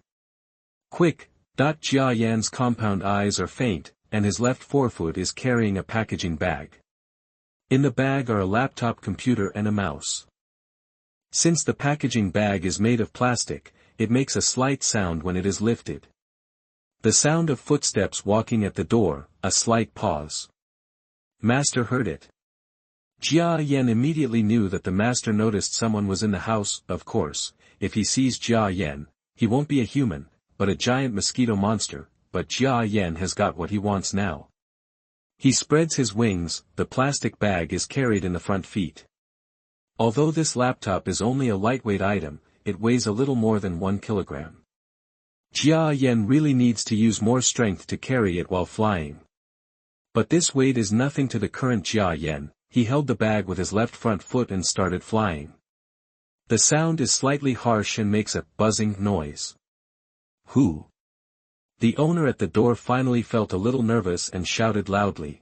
Quick! Jia Yan's compound eyes are faint, and his left forefoot is carrying a packaging bag. In the bag are a laptop computer and a mouse. Since the packaging bag is made of plastic, it makes a slight sound when it is lifted. The sound of footsteps walking at the door, a slight pause. Master heard it. Jia Yan immediately knew that the master noticed someone was in the house. Of course, if he sees Jia Yan, he won't be a human, but a giant mosquito monster, but Jia Yan has got what he wants now. He spreads his wings, the plastic bag is carried in the front feet. Although this laptop is only a lightweight item, it weighs a little more than 1 kilogram. Jia Yan really needs to use more strength to carry it while flying. But this weight is nothing to the current Jia Yan. He held the bag with his left front foot and started flying. The sound is slightly harsh and makes a buzzing noise. Who? The owner at the door finally felt a little nervous and shouted loudly.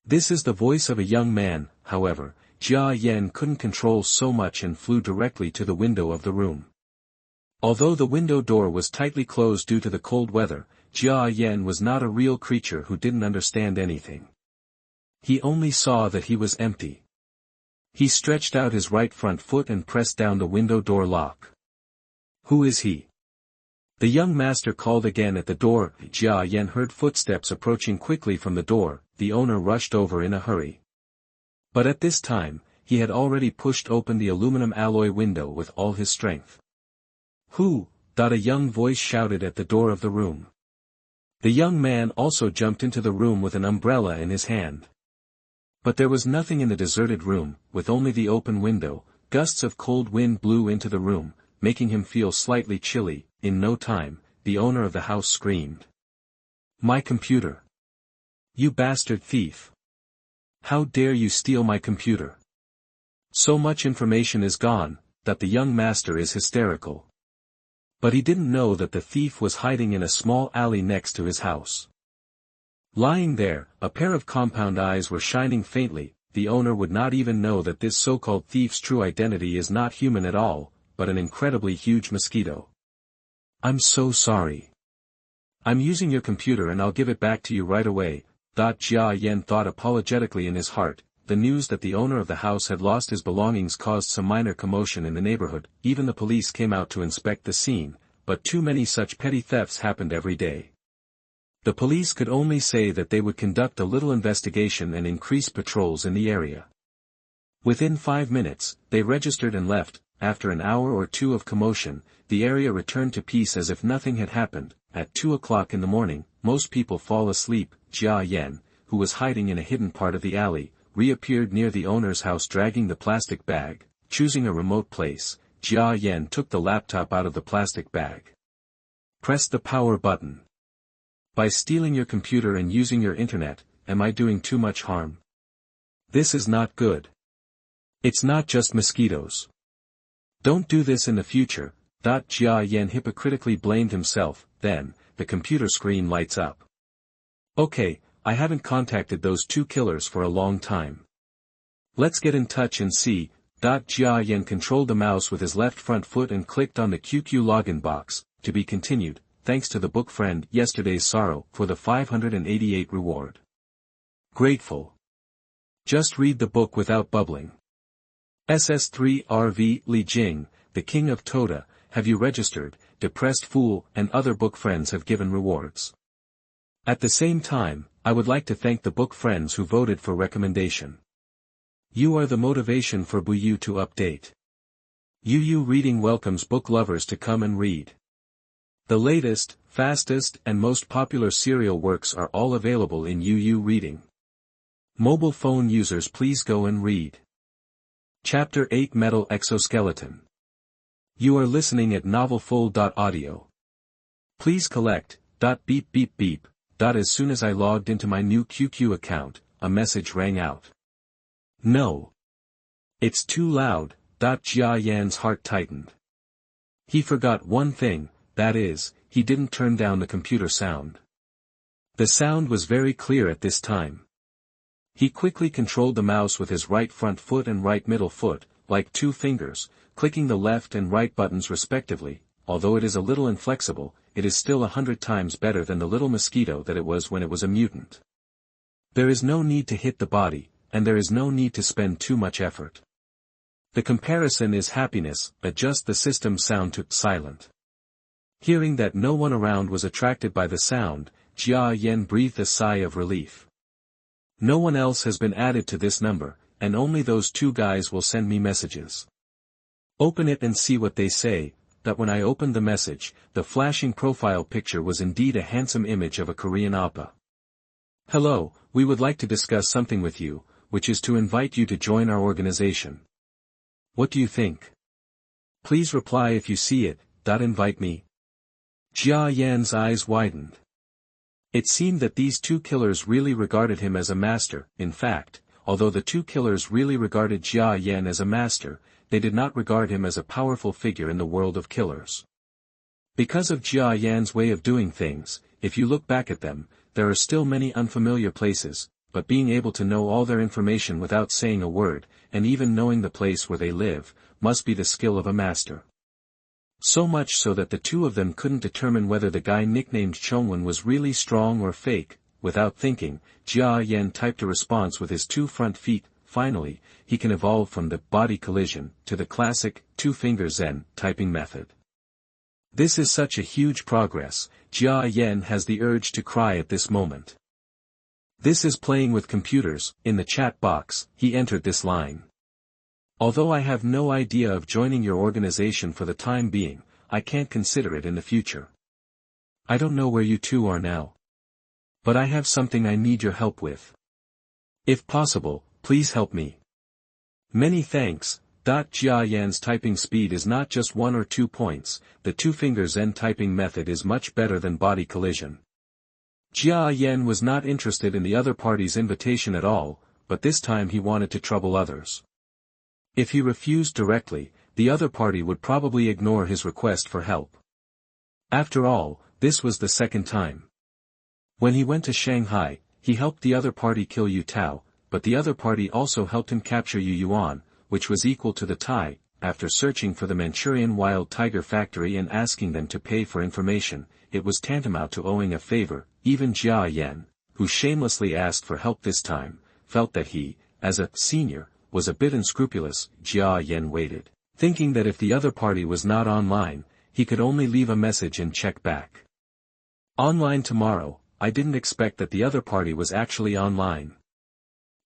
This is the voice of a young man. However, Jia Yan couldn't control so much and flew directly to the window of the room. Although the window door was tightly closed due to the cold weather, Jia Yan was not a real creature who didn't understand anything. He only saw that he was empty. He stretched out his right front foot and pressed down the window door lock. Who is he? The young master called again at the door. Jia Yan heard footsteps approaching quickly from the door. The owner rushed over in a hurry. But at this time, he had already pushed open the aluminum alloy window with all his strength. Who? A young voice shouted at the door of the room. The young man also jumped into the room with an umbrella in his hand. But there was nothing in the deserted room, with only the open window. Gusts of cold wind blew into the room, making him feel slightly chilly. In no time, the owner of the house screamed. My computer! You bastard thief! How dare you steal my computer? So much information is gone, that the young master is hysterical. But he didn't know that the thief was hiding in a small alley next to his house. Lying there, a pair of compound eyes were shining faintly. The owner would not even know that this so-called thief's true identity is not human at all, but an incredibly huge mosquito. I'm so sorry. I'm using your computer and I'll give it back to you right away. Jia Yan thought apologetically in his heart. The news that the owner of the house had lost his belongings caused some minor commotion in the neighborhood. Even the police came out to inspect the scene, but too many such petty thefts happened every day. The police could only say that they would conduct a little investigation and increase patrols in the area. Within 5 minutes, they registered and left. After an hour or two of commotion, the area returned to peace as if nothing had happened. At 2 o'clock in the morning, most people fall asleep. Jia Yan, who was hiding in a hidden part of the alley, reappeared near the owner's house dragging the plastic bag. Choosing a remote place, Jia Yan took the laptop out of the plastic bag. Press the power button. By stealing your computer and using your internet, am I doing too much harm? This is not good. It's not just mosquitoes. Don't do this in the future. Jia Yan hypocritically blamed himself. Then, the computer screen lights up. Okay, I haven't contacted those 2 killers for a long time. Let's get in touch and see. Jia Yan controlled the mouse with his left front foot and clicked on the QQ login box. To be continued. Thanks to the book friend Yesterday's Sorrow for the 588 reward. Grateful. Just read the book without bubbling. SS3RV Li Jing, the King of Toda, have you registered? Depressed Fool and other book friends have given rewards. At the same time, I would like to thank the book friends who voted for recommendation. You are the motivation for Buyu to update. UU Reading welcomes book lovers to come and read. The latest, fastest and most popular serial works are all available in UU Reading. Mobile phone users please go and read. Chapter 8 Metal Exoskeleton. You are listening at novelfull.audio. Please collect, beep beep beep. As soon as I logged into my new QQ account, a message rang out. No. It's too loud. Jia Yan's heart tightened. He forgot one thing. That is, he didn't turn down the computer sound. The sound was very clear at this time. He quickly controlled the mouse with his right front foot and right middle foot, like 2 fingers, clicking the left and right buttons respectively. Although it is a little inflexible, it is still 100 times better than the little mosquito that it was when it was a mutant. There is no need to hit the body, and there is no need to spend too much effort. The comparison is happiness. Adjust the system sound to silent. Hearing that no one around was attracted by the sound, Jia Yan breathed a sigh of relief. No one else has been added to this number, and only those two guys will send me messages. Open it and see what they say. That when I opened the message, the flashing profile picture was indeed a handsome image of a Korean oppa. Hello, we would like to discuss something with you, which is to invite you to join our organization. What do you think? Please reply if you see it. Invite me. Jia Yan's eyes widened. It seemed that these two killers really regarded him as a master. In fact, although the two killers really regarded Jia Yan as a master, they did not regard him as a powerful figure in the world of killers. Because of Jia Yan's way of doing things, if you look back at them, there are still many unfamiliar places, but being able to know all their information without saying a word, and even knowing the place where they live, must be the skill of a master. So much so that the two of them couldn't determine whether the guy nicknamed Chongwen was really strong or fake. Without thinking, Jia Yan typed a response with his 2 front feet. Finally, he can evolve from the body collision to the classic 2-finger Zen typing method. This is such a huge progress. Jia Yan has the urge to cry at this moment. This is playing with computers. In the chat box, he entered this line. Although I have no idea of joining your organization for the time being, I can't consider it in the future. I don't know where you two are now. But I have something I need your help with. If possible, please help me. Many thanks. Jia Yan's typing speed is not just 1 or 2 points, the 2-finger Zen typing method is much better than body collision. Jia Yan was not interested in the other party's invitation at all, but this time he wanted to trouble others. If he refused directly, the other party would probably ignore his request for help. After all, this was the second time. When he went to Shanghai, he helped the other party kill Yu Tao, but the other party also helped him capture Yu Yuan, which was equal to the tie. After searching for the Manchurian wild tiger factory and asking them to pay for information, it was tantamount to owing a favor. Even Jia Yan, who shamelessly asked for help this time, felt that he, as a senior, was a bit unscrupulous. Jia Yan waited, thinking that if the other party was not online, he could only leave a message and check back. Online tomorrow. I didn't expect that the other party was actually online.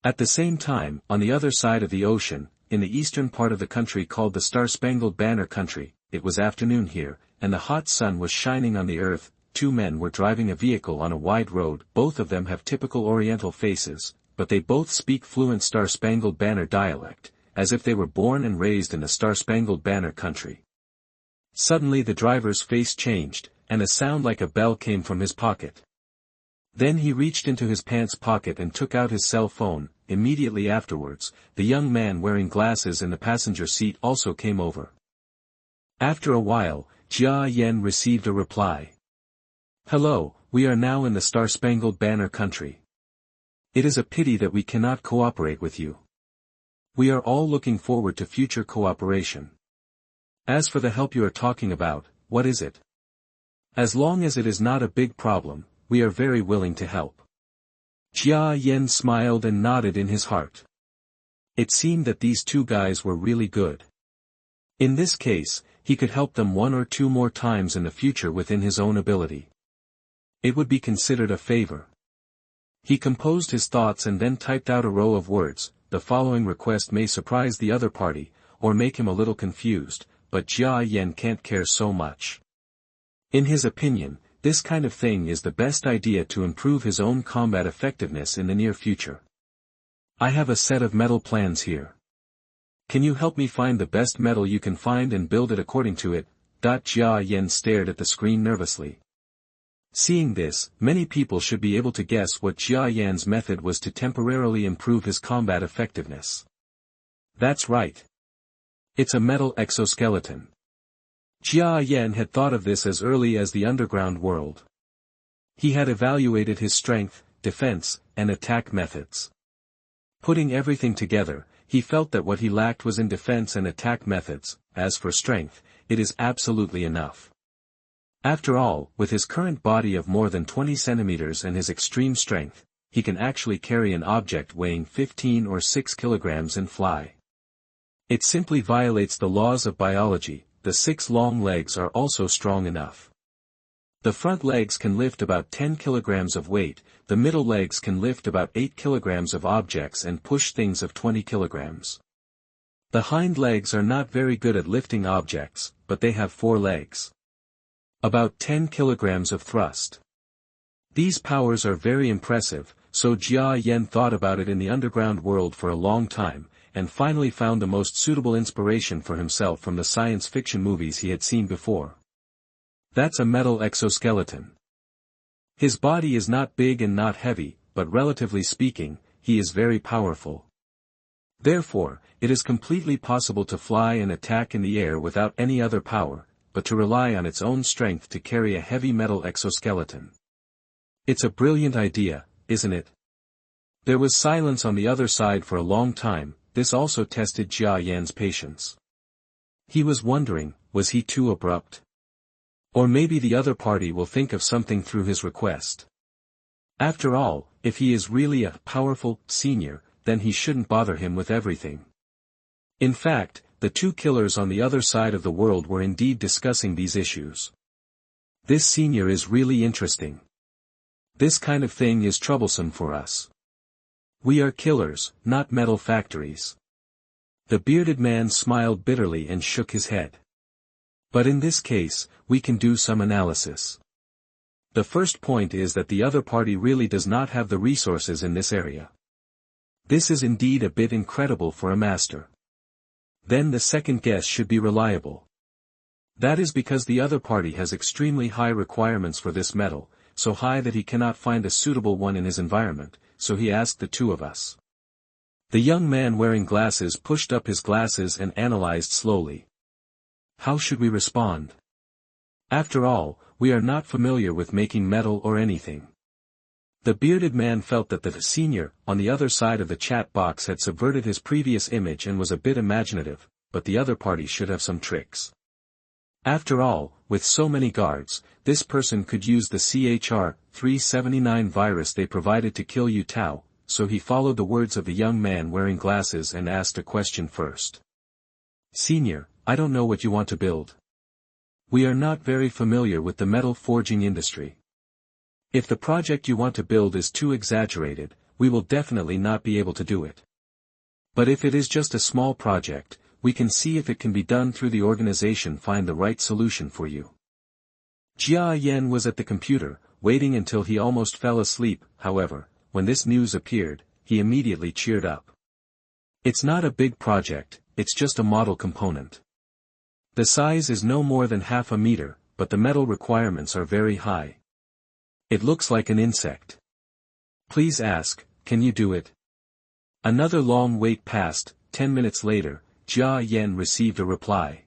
At the same time, on the other side of the ocean, in the eastern part of the country called the Star-Spangled Banner country, it was afternoon here, and the hot sun was shining on the earth. 2 men were driving a vehicle on a wide road. Both of them have typical Oriental faces, but they both speak fluent Star-Spangled Banner dialect, as if they were born and raised in the Star-Spangled Banner country. Suddenly the driver's face changed, and a sound like a bell came from his pocket. Then he reached into his pants pocket and took out his cell phone. Immediately afterwards, the young man wearing glasses in the passenger seat also came over. After a while, Jia Yan received a reply. Hello, we are now in the Star-Spangled Banner country. It is a pity that we cannot cooperate with you. We are all looking forward to future cooperation. As for the help you are talking about, what is it? As long as it is not a big problem, we are very willing to help. Jia Yan smiled and nodded in his heart. It seemed that these two guys were really good. In this case, he could help them 1 or 2 more times in the future within his own ability. It would be considered a favor. He composed his thoughts and then typed out a row of words. The following request may surprise the other party, or make him a little confused, but Jia Yan can't care so much. In his opinion, this kind of thing is the best idea to improve his own combat effectiveness in the near future. I have a set of metal plans here. Can you help me find the best metal you can find and build it according to it? Jia Yan stared at the screen nervously. Seeing this, many people should be able to guess what Jia Yan's method was to temporarily improve his combat effectiveness. That's right. It's a metal exoskeleton. Jia Yan had thought of this as early as the underground world. He had evaluated his strength, defense, and attack methods. Putting everything together, he felt that what he lacked was in defense and attack methods. As for strength, it is absolutely enough. After all, with his current body of more than 20 centimeters and his extreme strength, he can actually carry an object weighing 15 or 6 kilograms and fly. It simply violates the laws of biology. The 6 long legs are also strong enough. The front legs can lift about 10 kilograms of weight, the middle legs can lift about 8 kilograms of objects and push things of 20 kilograms. The hind legs are not very good at lifting objects, but they have 4 legs. About 10 kilograms of thrust. These powers are very impressive, so Jia Yan thought about it in the underground world for a long time, and finally found the most suitable inspiration for himself from the science fiction movies he had seen before. That's a metal exoskeleton. His body is not big and not heavy, but relatively speaking, he is very powerful. Therefore, it is completely possible to fly and attack in the air without any other power, but to rely on its own strength to carry a heavy metal exoskeleton. It's a brilliant idea, isn't it? There was silence on the other side for a long time. This also tested Jia Yan's patience. He was wondering, was he too abrupt? Or maybe the other party will think of something through his request. After all, if he is really a powerful senior, then he shouldn't bother him with everything. In fact, the 2 killers on the other side of the world were indeed discussing these issues. This senior is really interesting. This kind of thing is troublesome for us. We are killers, not metal factories. The bearded man smiled bitterly and shook his head. But in this case, we can do some analysis. The first point is that the other party really does not have the resources in this area. This is indeed a bit incredible for a master. Then the second guess should be reliable. That is because the other party has extremely high requirements for this metal, so high that he cannot find a suitable one in his environment, so he asked the 2 of us. The young man wearing glasses pushed up his glasses and analyzed slowly. How should we respond? After all, we are not familiar with making metal or anything. The bearded man felt that the senior, on the other side of the chat box had subverted his previous image and was a bit imaginative, but the other party should have some tricks. After all, with so many guards, this person could use the CHR-379 virus they provided to kill Yu Tao, so he followed the words of the young man wearing glasses and asked a question first. Senior, I don't know what you want to build. We are not very familiar with the metal forging industry. If the project you want to build is too exaggerated, we will definitely not be able to do it. But if it is just a small project, we can see if it can be done through the organization. Find the right solution for you. Jia Yan was at the computer, waiting until he almost fell asleep. However, when this news appeared, he immediately cheered up. It's not a big project, it's just a model component. The size is no more than half a meter, but the metal requirements are very high. It looks like an insect. Please ask, can you do it? Another long wait passed. 10 minutes later, Jia Yan received a reply.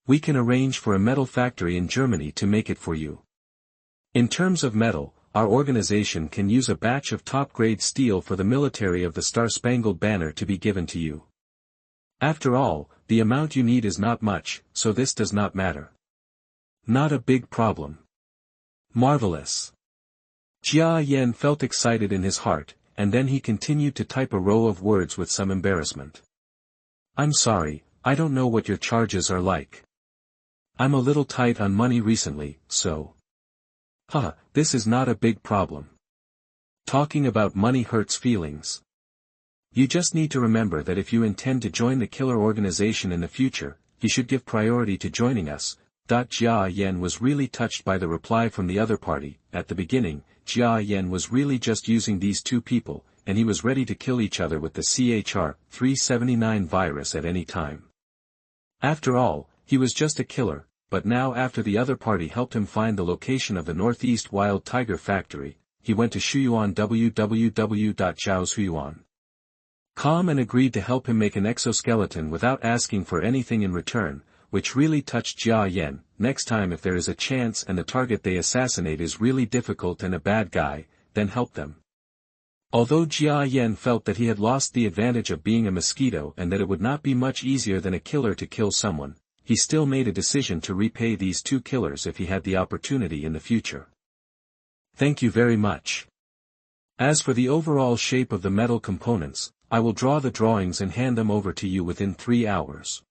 We can arrange for a metal factory in Germany to make it for you. In terms of metal, our organization can use a batch of top-grade steel for the military of the Star-Spangled Banner to be given to you. After all, the amount you need is not much, so this does not matter. Not a big problem. Marvelous. Jia Yan felt excited in his heart, and then he continued to type a row of words with some embarrassment. I'm sorry, I don't know what your charges are like. I'm a little tight on money recently, so. This is not a big problem. Talking about money hurts feelings. You just need to remember that if you intend to join the killer organization in the future, you should give priority to joining us. Jia Yan was really touched by the reply from the other party. At the beginning, Jia Yan was really just using these 2 people, and he was ready to kill each other with the CHR-379 virus at any time. After all, he was just a killer, but now after the other party helped him find the location of the Northeast Wild Tiger Factory, he went to Shuyuan www.zhaoshuyuan.com and agreed to help him make an exoskeleton without asking for anything in return, which really touched Jia Yan. Next time if there is a chance and the target they assassinate is really difficult and a bad guy, then help them. Although Jia Yan felt that he had lost the advantage of being a mosquito and that it would not be much easier than a killer to kill someone, he still made a decision to repay these two killers if he had the opportunity in the future. Thank you very much. As for the overall shape of the metal components, I will draw the drawings and hand them over to you within 3 hours.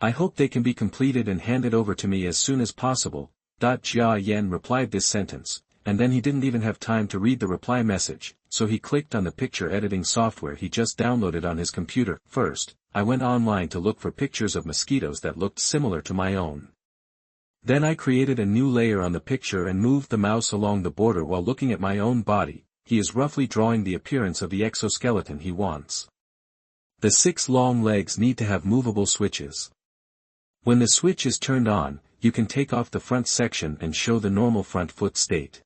I hope they can be completed and handed over to me as soon as possible. Jia Yan replied this sentence, and then he didn't even have time to read the reply message, so he clicked on the picture editing software he just downloaded on his computer. First, I went online to look for pictures of mosquitoes that looked similar to my own. Then I created a new layer on the picture and moved the mouse along the border while looking at my own body. He is roughly drawing the appearance of the exoskeleton he wants. The 6 long legs need to have movable switches. When the switch is turned on, you can take off the front section and show the normal front foot state.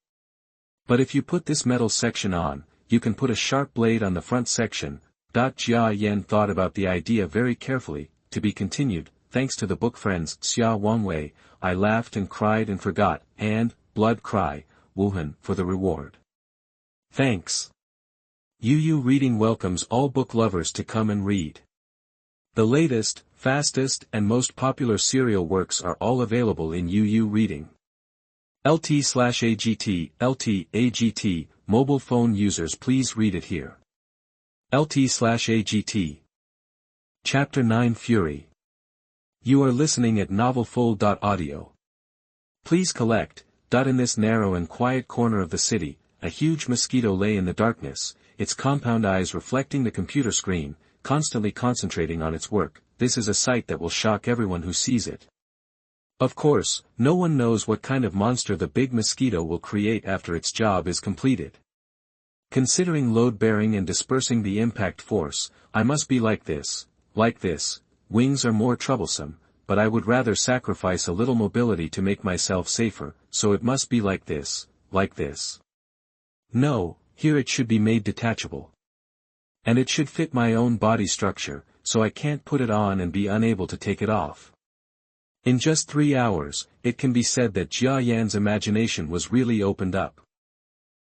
But if you put this metal section on, you can put a sharp blade on the front section. Jia Yan thought about the idea very carefully. To be continued. Thanks to the book friends Xia Wangwei, I laughed and cried and forgot, and, blood cry, Wuhan, for the reward. Thanks. Yu Reading welcomes all book lovers to come and read. The latest, fastest and most popular serial works are all available in Yu Reading. LT/AGT, mobile phone users please read it here. LT/AGT. Chapter 9 Fury. You are listening at novelfull.audio. Please collect. In this narrow and quiet corner of the city, a huge mosquito lay in the darkness, its compound eyes reflecting the computer screen, constantly concentrating on its work. This is a sight that will shock everyone who sees it. Of course, no one knows what kind of monster the big mosquito will create after its job is completed. Considering load-bearing and dispersing the impact force, I must be like this. Wings are more troublesome, but I would rather sacrifice a little mobility to make myself safer, so it must be like this. No, here it should be made detachable. And it should fit my own body structure, so I can't put it on and be unable to take it off. In just 3 hours, it can be said that Jia Yan's imagination was really opened up.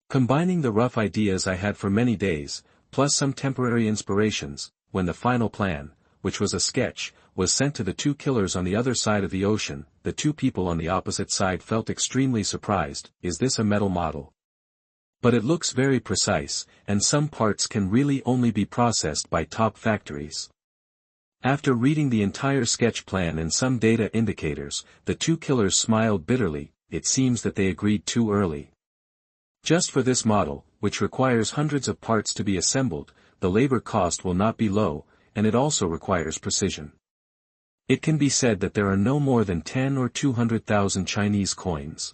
Combining the rough ideas I had for many days, plus some temporary inspirations, when the final plan, which was a sketch, was sent to the 2 killers on the other side of the ocean, the 2 people on the opposite side felt extremely surprised. Is this a metal model? But it looks very precise, and some parts can really only be processed by top factories. After reading the entire sketch plan and some data indicators, the 2 killers smiled bitterly. It seems that they agreed too early. Just for this model, which requires hundreds of parts to be assembled, the labor cost will not be low, and it also requires precision. It can be said that there are no more than 10 or 200,000 Chinese coins.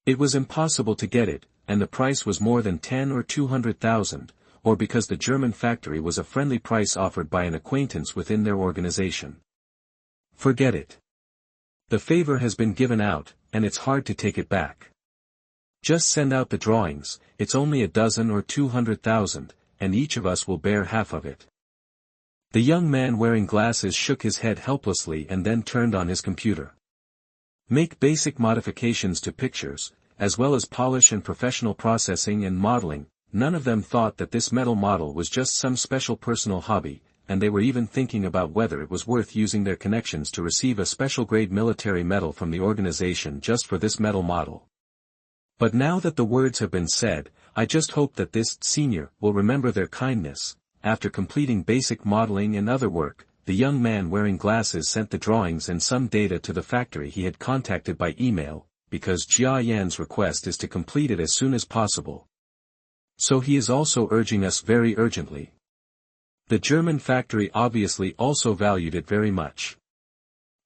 It was impossible to get it, and the price was more than 10 or 200,000, or because the German factory was a friendly price offered by an acquaintance within their organization. Forget it. The favor has been given out, and it's hard to take it back. Just send out the drawings. It's only a dozen or 200,000, and each of us will bear half of it. The young man wearing glasses shook his head helplessly and then turned on his computer. Make basic modifications to pictures, as well as polish and professional processing and modeling. None of them thought that this metal model was just some special personal hobby, and they were even thinking about whether it was worth using their connections to receive a special-grade military medal from the organization just for this metal model. But now that the words have been said, I just hope that this senior will remember their kindness. After completing basic modeling and other work, the young man wearing glasses sent the drawings and some data to the factory he had contacted by email, because Jia Yan's request is to complete it as soon as possible. So he is also urging us very urgently. The German factory obviously also valued it very much.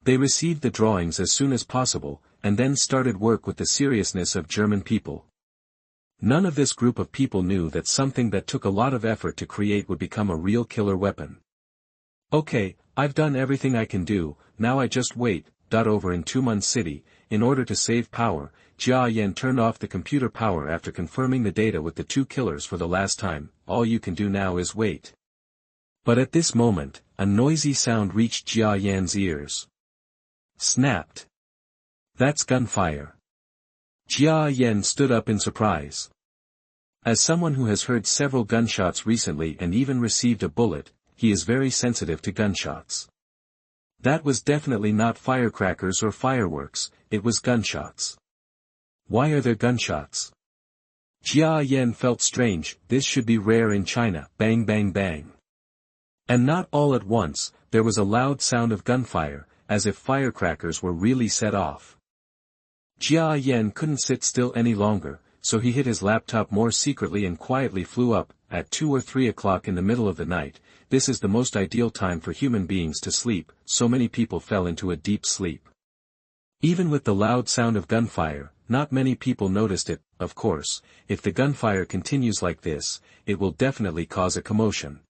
They received the drawings as soon as possible, and then started work with the seriousness of German people. None of this group of people knew that something that took a lot of effort to create would become a real killer weapon. Okay, I've done everything I can do, now I just wait. Over in Tumen City, in order to save power, Jia Yan turned off the computer power after confirming the data with the 2 killers for the last time. All you can do now is wait. But at this moment, a noisy sound reached Jia Yan's ears. Snapped. That's gunfire. Jia Yan stood up in surprise. As someone who has heard several gunshots recently and even received a bullet, he is very sensitive to gunshots. That was definitely not firecrackers or fireworks, it was gunshots. Why are there gunshots? Jia Yan felt strange, this should be rare in China, bang bang bang. And not all at once, there was a loud sound of gunfire, as if firecrackers were really set off. Jia Yan couldn't sit still any longer, so he hid his laptop more secretly and quietly flew up. At 2 or 3 o'clock in the middle of the night, this is the most ideal time for human beings to sleep, so many people fell into a deep sleep. Even with the loud sound of gunfire, not many people noticed it. Of course, if the gunfire continues like this, it will definitely cause a commotion.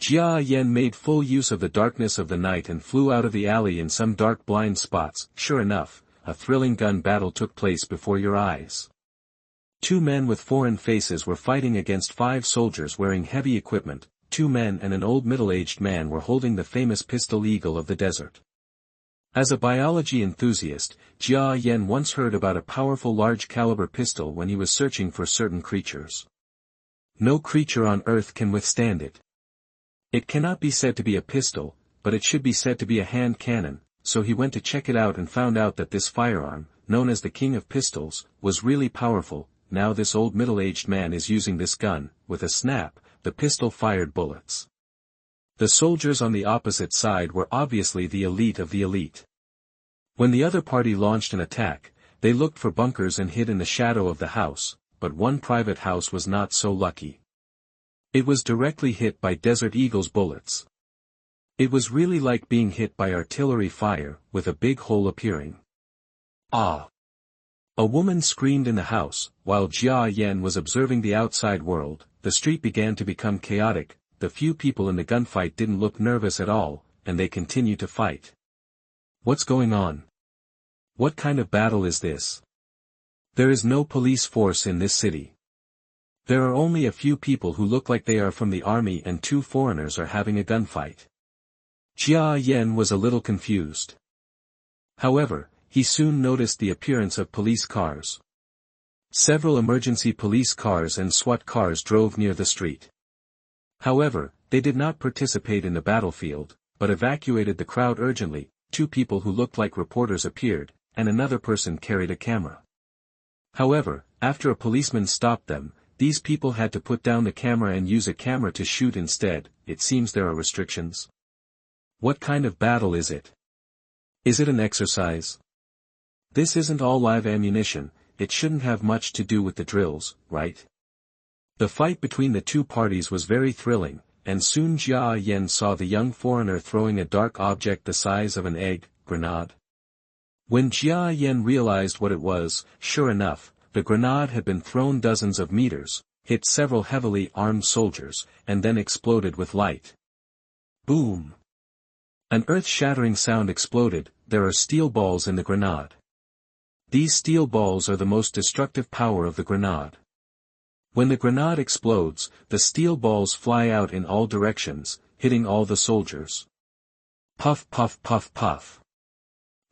Jia Yan made full use of the darkness of the night and flew out of the alley in some dark blind spots. Sure enough, a thrilling gun battle took place before your eyes. 2 men with foreign faces were fighting against 5 soldiers wearing heavy equipment. 2 men and an old middle-aged man were holding the famous pistol eagle of the desert. As a biology enthusiast, Jia Yan once heard about a powerful large-caliber pistol when he was searching for certain creatures. No creature on Earth can withstand it. It cannot be said to be a pistol, but it should be said to be a hand cannon, so he went to check it out and found out that this firearm, known as the King of Pistols, was really powerful. Now this old middle-aged man is using this gun. With a snap, the pistol fired bullets. The soldiers on the opposite side were obviously the elite of the elite. When the other party launched an attack, they looked for bunkers and hid in the shadow of the house, but one private house was not so lucky. It was directly hit by Desert Eagle's bullets. It was really like being hit by artillery fire, with a big hole appearing. Ah! A woman screamed in the house. While Jia Yan was observing the outside world, the street began to become chaotic. The few people in the gunfight didn't look nervous at all, and they continued to fight. What's going on? What kind of battle is this? There is no police force in this city. There are only a few people who look like they are from the army and 2 foreigners are having a gunfight. Jia Yan was a little confused. However, he soon noticed the appearance of police cars. Several emergency police cars and SWAT cars drove near the street. However, they did not participate in the battlefield, but evacuated the crowd urgently. 2 people who looked like reporters appeared, and another person carried a camera. However, after a policeman stopped them, these people had to put down the camera and use a camera to shoot instead. It seems there are restrictions. What kind of battle is it? Is it an exercise? This isn't all live ammunition, it shouldn't have much to do with the drills, right? The fight between the 2 parties was very thrilling, and soon Jia Yan saw the young foreigner throwing a dark object the size of an egg, grenade. When Jia Yan realized what it was, sure enough, the grenade had been thrown dozens of meters, hit several heavily armed soldiers, and then exploded with light. Boom! An earth-shattering sound exploded. There are steel balls in the grenade. These steel balls are the most destructive power of the grenade. When the grenade explodes, the steel balls fly out in all directions, hitting all the soldiers. Puff puff puff puff.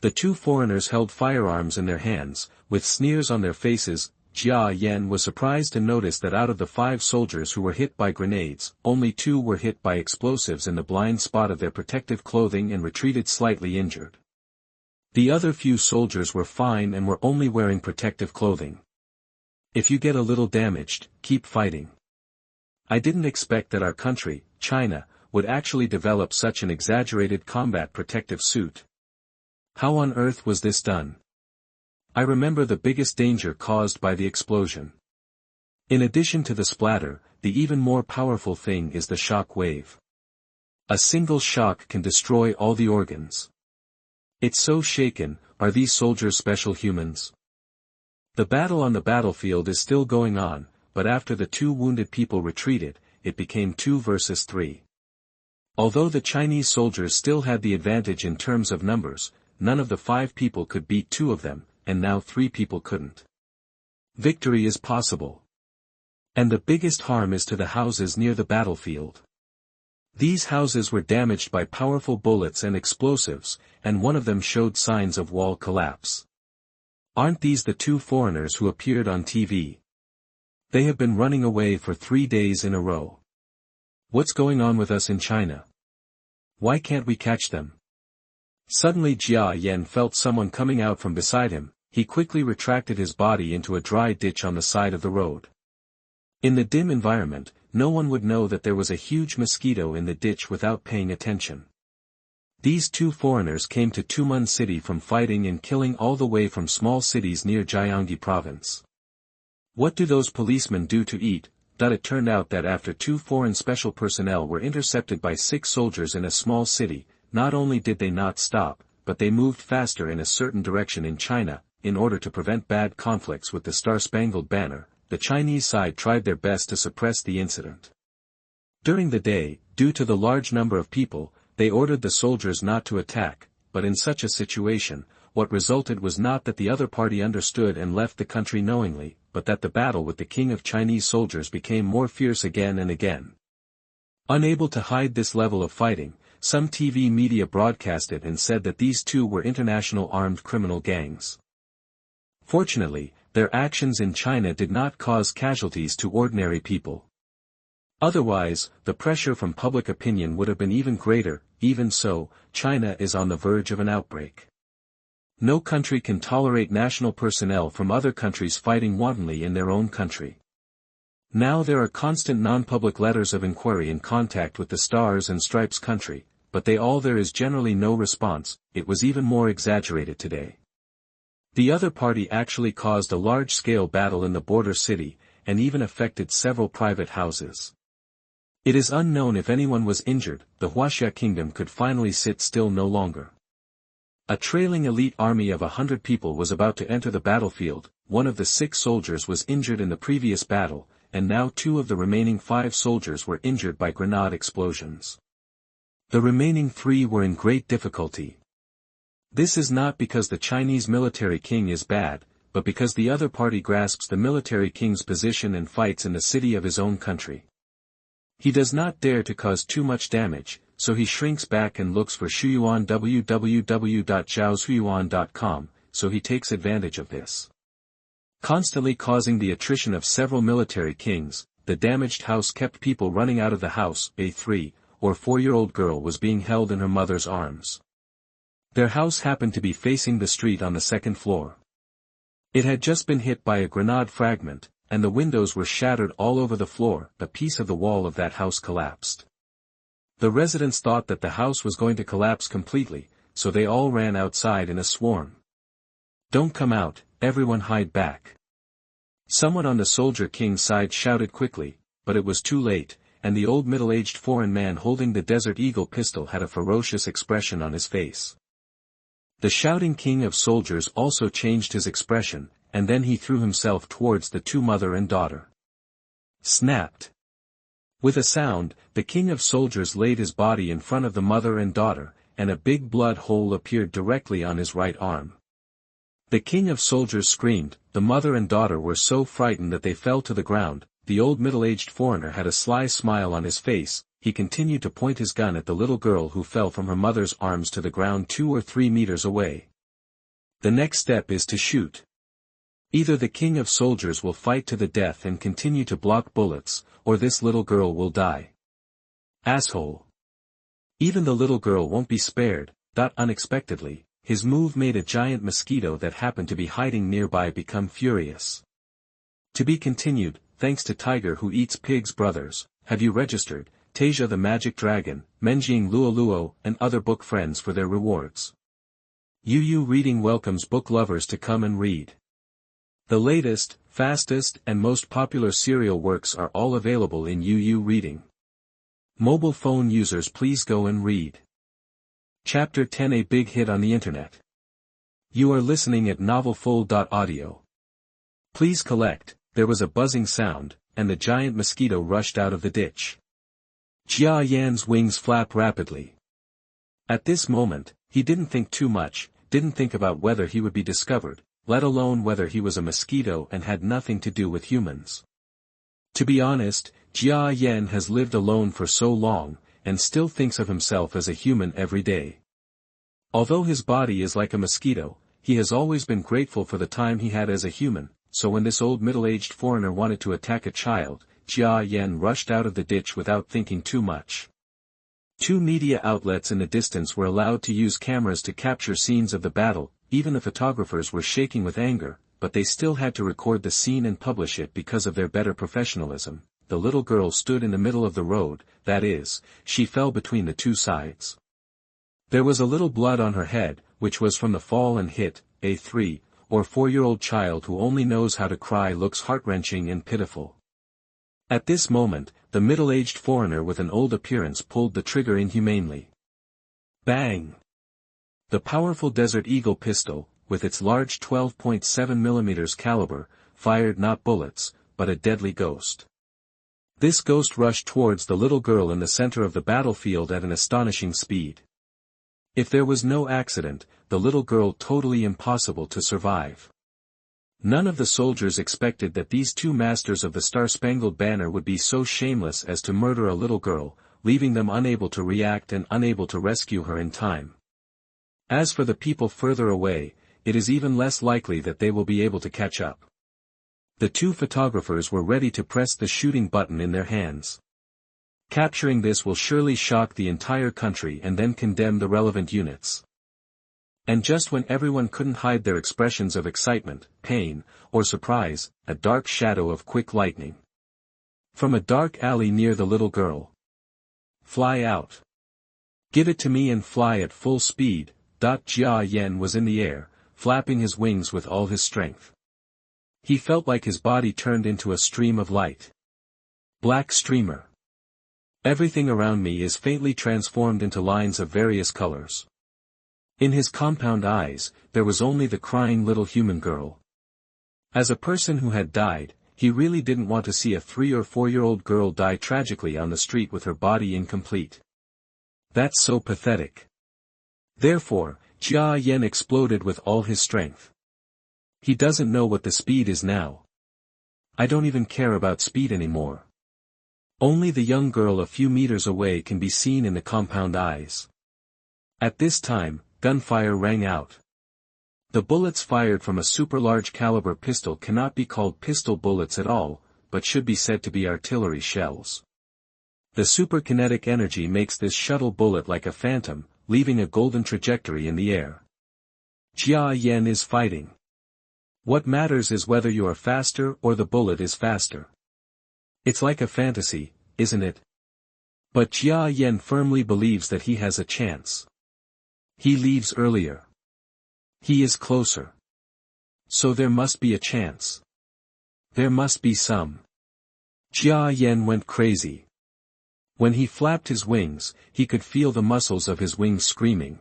The 2 foreigners held firearms in their hands, with sneers on their faces. Jia Yan was surprised to notice that out of the 5 soldiers who were hit by grenades, only 2 were hit by explosives in the blind spot of their protective clothing and retreated slightly injured. The other few soldiers were fine and were only wearing protective clothing. If you get a little damaged, keep fighting. I didn't expect that our country, China, would actually develop such an exaggerated combat protective suit. How on earth was this done? I remember the biggest danger caused by the explosion. In addition to the splatter, the even more powerful thing is the shock wave. A single shock can destroy all the organs. It's so shaken. Are these soldiers special humans? The battle on the battlefield is still going on, but after the 2 wounded people retreated, it became 2 versus 3. Although the Chinese soldiers still had the advantage in terms of numbers, none of the 5 people could beat 2 of them, and now 3 people couldn't. Victory is possible. And the biggest harm is to the houses near the battlefield. These houses were damaged by powerful bullets and explosives, and one of them showed signs of wall collapse. Aren't these the 2 foreigners who appeared on TV? They have been running away for 3 days in a row. What's going on with us in China? Why can't we catch them? Suddenly Jia Yan felt someone coming out from beside him. He quickly retracted his body into a dry ditch on the side of the road. In the dim environment, no one would know that there was a huge mosquito in the ditch without paying attention. These two foreigners came to Tumen city from fighting and killing all the way from small cities near Gyeonggi province. What do those policemen do to eat? It turned out that after two foreign special personnel were intercepted by 6 soldiers in a small city, not only did they not stop, but they moved faster in a certain direction in China. In order to prevent bad conflicts with the Star-Spangled Banner, the Chinese side tried their best to suppress the incident. During the day, due to the large number of people, they ordered the soldiers not to attack, but in such a situation, what resulted was not that the other party understood and left the country knowingly, but that the battle with the king of Chinese soldiers became more fierce again and again. Unable to hide this level of fighting, some TV media broadcasted and said that these two were international armed criminal gangs. Fortunately, their actions in China did not cause casualties to ordinary people. Otherwise, the pressure from public opinion would have been even greater. Even so, China is on the verge of an outbreak. No country can tolerate national personnel from other countries fighting wantonly in their own country. Now there are constant non-public letters of inquiry in contact with the Stars and Stripes country, but there is generally no response. It was even more exaggerated today. The other party actually caused a large-scale battle in the border city, and even affected several private houses. It is unknown if anyone was injured. The Huaxia kingdom could finally sit still no longer. A trailing elite army of 100 people was about to enter the battlefield. One of the 6 soldiers was injured in the previous battle, and now 2 of the remaining 5 soldiers were injured by grenade explosions. The remaining 3 were in great difficulty. This is not because the Chinese military king is bad, but because the other party grasps the military king's position and fights in the city of his own country. He does not dare to cause too much damage, so he shrinks back and looks for Shuyuan www.zhaoshuyuan.com, so he takes advantage of this. Constantly causing the attrition of several military kings, the damaged house kept people running out of the house. A 3 or 4-year-old girl was being held in her mother's arms. Their house happened to be facing the street on the 2nd floor. It had just been hit by a grenade fragment, and the windows were shattered all over the floor. A piece of the wall of that house collapsed. The residents thought that the house was going to collapse completely, so they all ran outside in a swarm. "Don't come out, everyone hide back." Someone on the Soldier King's side shouted quickly, but it was too late, and the old middle-aged foreign man holding the Desert Eagle pistol had a ferocious expression on his face. The shouting king of soldiers also changed his expression, and then he threw himself towards the 2 mother and daughter. Snapped. With a sound, the king of soldiers laid his body in front of the mother and daughter, and a big blood hole appeared directly on his right arm. The king of soldiers screamed. The mother and daughter were so frightened that they fell to the ground. The old middle-aged foreigner had a sly smile on his face. He continued to point his gun at the little girl who fell from her mother's arms to the ground 2 or 3 meters away. The next step is to shoot. Either the king of soldiers will fight to the death and continue to block bullets, or this little girl will die. Asshole. Even the little girl won't be spared. Unexpectedly, his move made a giant mosquito that happened to be hiding nearby become furious. To be continued. Thanks to Tiger Who Eats Pigs Brothers. Have you registered Tasia the Magic Dragon, Menjing Luo, and other book friends for their rewards? UU Reading welcomes book lovers to come and read. The latest, fastest, and most popular serial works are all available in UU Reading. Mobile phone users, please go and read. Chapter 10, a big hit on the internet. You are listening at novelfull.audio. Please collect. There was a buzzing sound, and the giant mosquito rushed out of the ditch. Jia Yan's wings flapped rapidly. At this moment, he didn't think too much, didn't think about whether he would be discovered, let alone whether he was a mosquito and had nothing to do with humans. To be honest, Jia Yan has lived alone for so long, and still thinks of himself as a human every day. Although his body is like a mosquito, he has always been grateful for the time he had as a human, so when this old middle-aged foreigner wanted to attack a child, Jia Yan rushed out of the ditch without thinking too much. Two media outlets in the distance were allowed to use cameras to capture scenes of the battle. Even the photographers were shaking with anger, but they still had to record the scene and publish it because of their better professionalism. The little girl stood in the middle of the road, that is, she fell between the two sides. There was a little blood on her head, which was from the fall and hit. A 3 or 4-year-old child who only knows how to cry looks heart-wrenching and pitiful. At this moment, the middle-aged foreigner with an old appearance pulled the trigger inhumanely. Bang! The powerful Desert Eagle pistol, with its large 12.7 mm caliber, fired not bullets, but a deadly ghost. This ghost rushed towards the little girl in the center of the battlefield at an astonishing speed. If there was no accident, the little girl totally impossible to survive. None of the soldiers expected that these two masters of the Star-Spangled Banner would be so shameless as to murder a little girl, leaving them unable to react and unable to rescue her in time. As for the people further away, it is even less likely that they will be able to catch up. The two photographers were ready to press the shooting button in their hands. Capturing this will surely shock the entire country and then condemn the relevant units. And just when everyone couldn't hide their expressions of excitement, pain, or surprise, a dark shadow of quick lightning. From a dark alley near the little girl. Fly out. Give it to me and fly at full speed. Jia Yen was in the air, flapping his wings with all his strength. He felt like his body turned into a stream of light. Black streamer. Everything around me is faintly transformed into lines of various colors. In his compound eyes, there was only the crying little human girl. As a person who had died, he really didn't want to see a 3 or 4-year-old girl die tragically on the street with her body incomplete. That's so pathetic. Therefore, Jia Yen exploded with all his strength. He doesn't know what the speed is now. I don't even care about speed anymore. Only the young girl a few meters away can be seen in the compound eyes. At this time, gunfire rang out. The bullets fired from a super-large caliber pistol cannot be called pistol bullets at all, but should be said to be artillery shells. The superkinetic energy makes this shuttle bullet like a phantom, leaving a golden trajectory in the air. Jia Yen is fighting. What matters is whether you are faster or the bullet is faster. It's like a fantasy, isn't it? But Jia Yen firmly believes that he has a chance. He leaves earlier. He is closer. So there must be a chance. There must be some. Jia Yen went crazy. When he flapped his wings, he could feel the muscles of his wings screaming.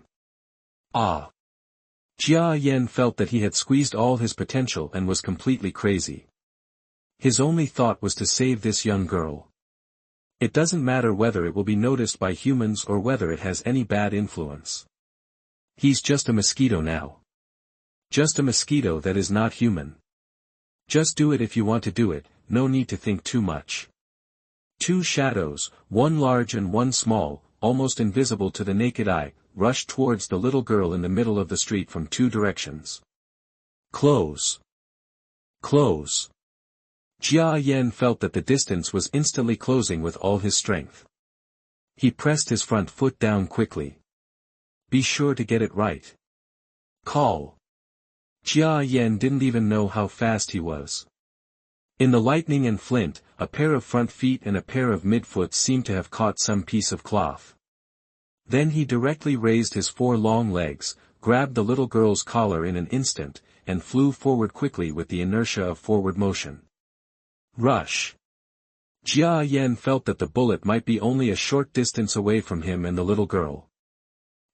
Ah! Jia Yen felt that he had squeezed all his potential and was completely crazy. His only thought was to save this young girl. It doesn't matter whether it will be noticed by humans or whether it has any bad influence. He's just a mosquito now. Just a mosquito that is not human. Just do it if you want to do it, no need to think too much. Two shadows, one large and one small, almost invisible to the naked eye, rushed towards the little girl in the middle of the street from two directions. Close. Close. Jia Yen felt that the distance was instantly closing with all his strength. He pressed his front foot down quickly. Be sure to get it right. Call. Jia Yen didn't even know how fast he was. In the lightning and flint, a pair of front feet and a pair of midfoot seemed to have caught some piece of cloth. Then he directly raised his 4 long legs, grabbed the little girl's collar in an instant, and flew forward quickly with the inertia of forward motion. Rush. Jia Yen felt that the bullet might be only a short distance away from him and the little girl.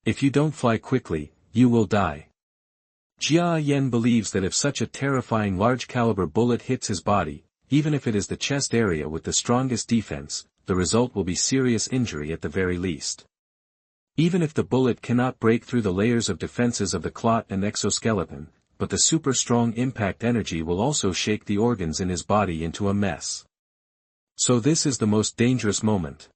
If you don't fly quickly, you will die. Jia Yen believes that if such a terrifying large-caliber bullet hits his body, even if it is the chest area with the strongest defense, the result will be serious injury at the very least. Even if the bullet cannot break through the layers of defenses of the clot and exoskeleton, but the super-strong impact energy will also shake the organs in his body into a mess. So this is the most dangerous moment.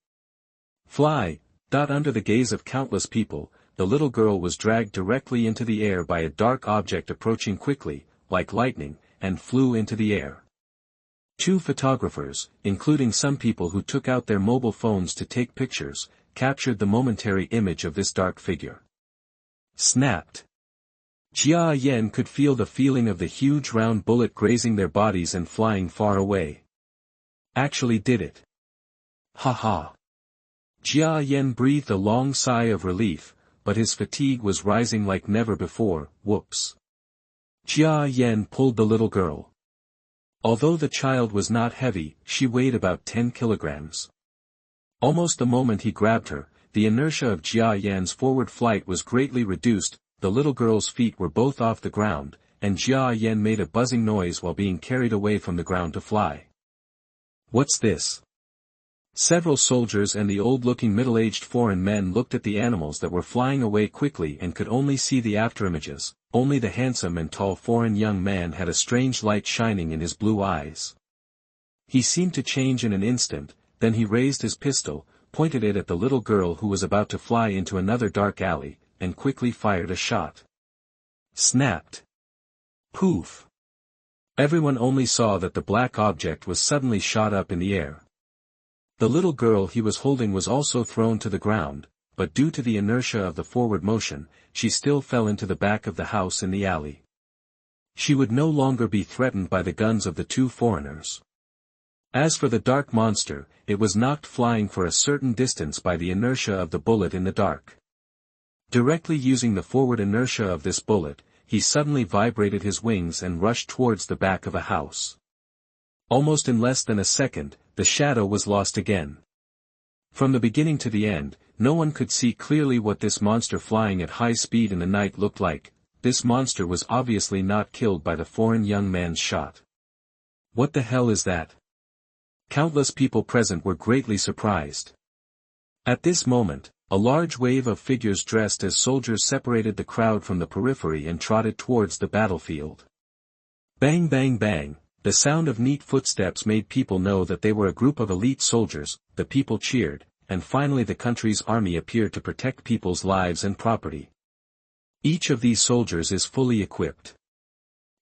Fly. Under the gaze of countless people, the little girl was dragged directly into the air by a dark object approaching quickly, like lightning, and flew into the air. 2 photographers, including some people who took out their mobile phones to take pictures, captured the momentary image of this dark figure. Snapped. Jia Yan could feel the feeling of the huge round bullet grazing their bodies and flying far away. Actually did it. Ha ha. Jia Yan breathed a long sigh of relief, but his fatigue was rising like never before. Whoops. Jia Yan pulled the little girl. Although the child was not heavy, she weighed about 10 kilograms. Almost the moment he grabbed her, the inertia of Jia Yan's forward flight was greatly reduced, the little girl's feet were both off the ground, and Jia Yan made a buzzing noise while being carried away from the ground to fly. What's this? Several soldiers and the old-looking middle-aged foreign men looked at the animals that were flying away quickly and could only see the afterimages. Only the handsome and tall foreign young man had a strange light shining in his blue eyes. He seemed to change in an instant, then he raised his pistol, pointed it at the little girl who was about to fly into another dark alley, and quickly fired a shot. Snapped. Poof. Everyone only saw that the black object was suddenly shot up in the air. The little girl he was holding was also thrown to the ground, but due to the inertia of the forward motion, she still fell into the back of the house in the alley. She would no longer be threatened by the guns of the two foreigners. As for the dark monster, it was knocked flying for a certain distance by the inertia of the bullet in the dark. Directly using the forward inertia of this bullet, he suddenly vibrated his wings and rushed towards the back of a house. Almost in less than a second, the shadow was lost again. From the beginning to the end, no one could see clearly what this monster flying at high speed in the night looked like. This monster was obviously not killed by the foreign young man's shot. What the hell is that? Countless people present were greatly surprised. At this moment, a large wave of figures dressed as soldiers separated the crowd from the periphery and trotted towards the battlefield. Bang bang bang. The sound of neat footsteps made people know that they were a group of elite soldiers. The people cheered, and finally the country's army appeared to protect people's lives and property. Each of these soldiers is fully equipped.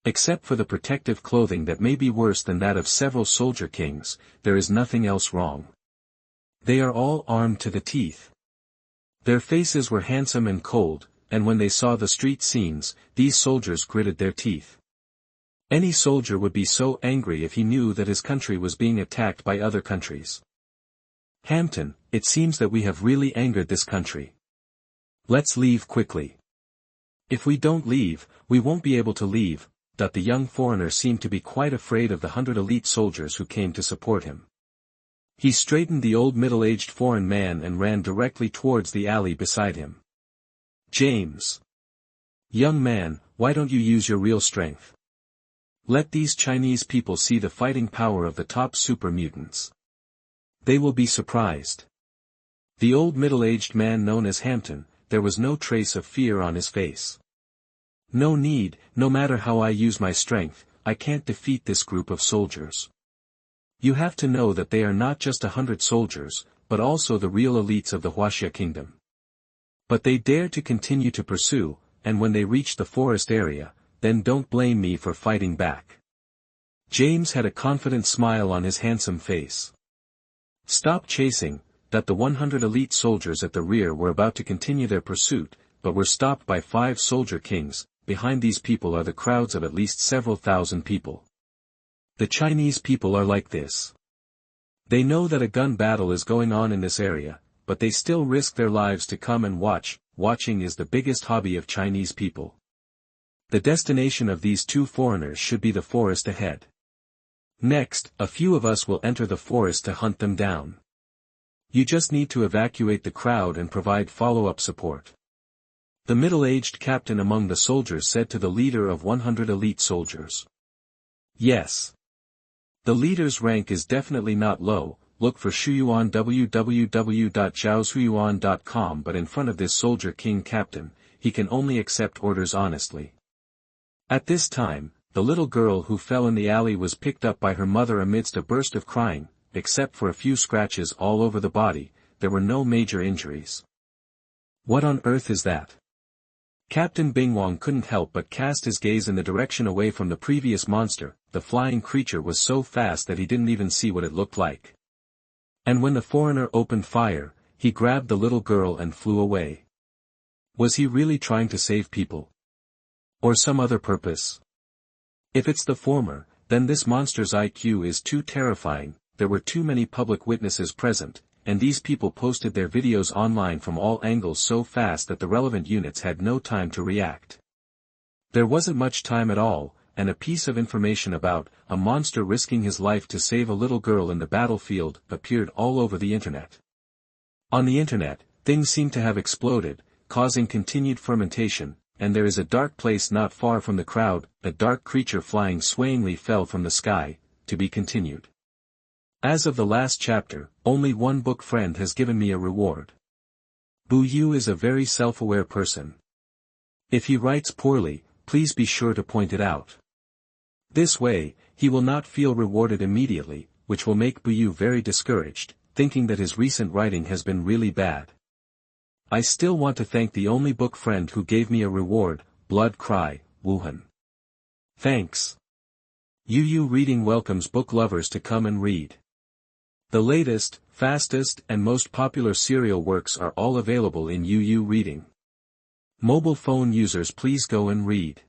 Except for the protective clothing that may be worse than that of several soldier kings, there is nothing else wrong. They are all armed to the teeth. Their faces were handsome and cold, and when they saw the street scenes, these soldiers gritted their teeth. Any soldier would be so angry if he knew that his country was being attacked by other countries. Hampton, it seems that we have really angered this country. Let's leave quickly. If we don't leave, we won't be able to leave. The young foreigner seemed to be quite afraid of the 100 elite soldiers who came to support him. He straightened the old middle-aged foreign man and ran directly towards the alley beside him. James. Young man, why don't you use your real strength? Let these Chinese people see the fighting power of the top super mutants. They will be surprised. The old middle-aged man known as Hampton, there was no trace of fear on his face. No need, no matter how I use my strength, I can't defeat this group of soldiers. You have to know that they are not just 100 soldiers, but also the real elites of the Huaxia kingdom. But they dare to continue to pursue, and when they reach the forest area, then don't blame me for fighting back. James had a confident smile on his handsome face. Stop chasing. The 100 elite soldiers at the rear were about to continue their pursuit, but were stopped by 5 soldier kings. Behind these people are the crowds of at least several thousand people. The Chinese people are like this. They know that a gun battle is going on in this area, but they still risk their lives to come and watch. Watching is the biggest hobby of Chinese people. The destination of these two foreigners should be the forest ahead. Next, a few of us will enter the forest to hunt them down. You just need to evacuate the crowd and provide follow-up support. The middle-aged captain among the soldiers said to the leader of 100 elite soldiers. Yes. The leader's rank is definitely not low. Look for Shuyuan www.zhaoshuyuan.com, but in front of this soldier king captain, he can only accept orders honestly. At this time, the little girl who fell in the alley was picked up by her mother amidst a burst of crying. Except for a few scratches all over the body, there were no major injuries. What on earth is that? Captain Bingwang couldn't help but cast his gaze in the direction away from the previous monster. The flying creature was so fast that he didn't even see what it looked like. And when the foreigner opened fire, he grabbed the little girl and flew away. Was he really trying to save people? Or some other purpose? If it's the former, then this monster's IQ is too terrifying. There were too many public witnesses present, and these people posted their videos online from all angles so fast that the relevant units had no time to react. There wasn't much time at all, and a piece of information about a monster risking his life to save a little girl in the battlefield appeared all over the internet. On the internet, things seem to have exploded, causing continued fermentation, and there is a dark place not far from the crowd. A dark creature flying swayingly fell from the sky, to be continued. As of the last chapter, only one book friend has given me a reward. Bu Yu is a very self-aware person. If he writes poorly, please be sure to point it out. This way, he will not feel rewarded immediately, which will make Bu Yu very discouraged, thinking that his recent writing has been really bad. I still want to thank the only book friend who gave me a reward, Blood Cry, Wuhan. Thanks. Yu Reading welcomes book lovers to come and read. The latest, fastest, and most popular serial works are all available in Yu Reading. Mobile phone users, please go and read.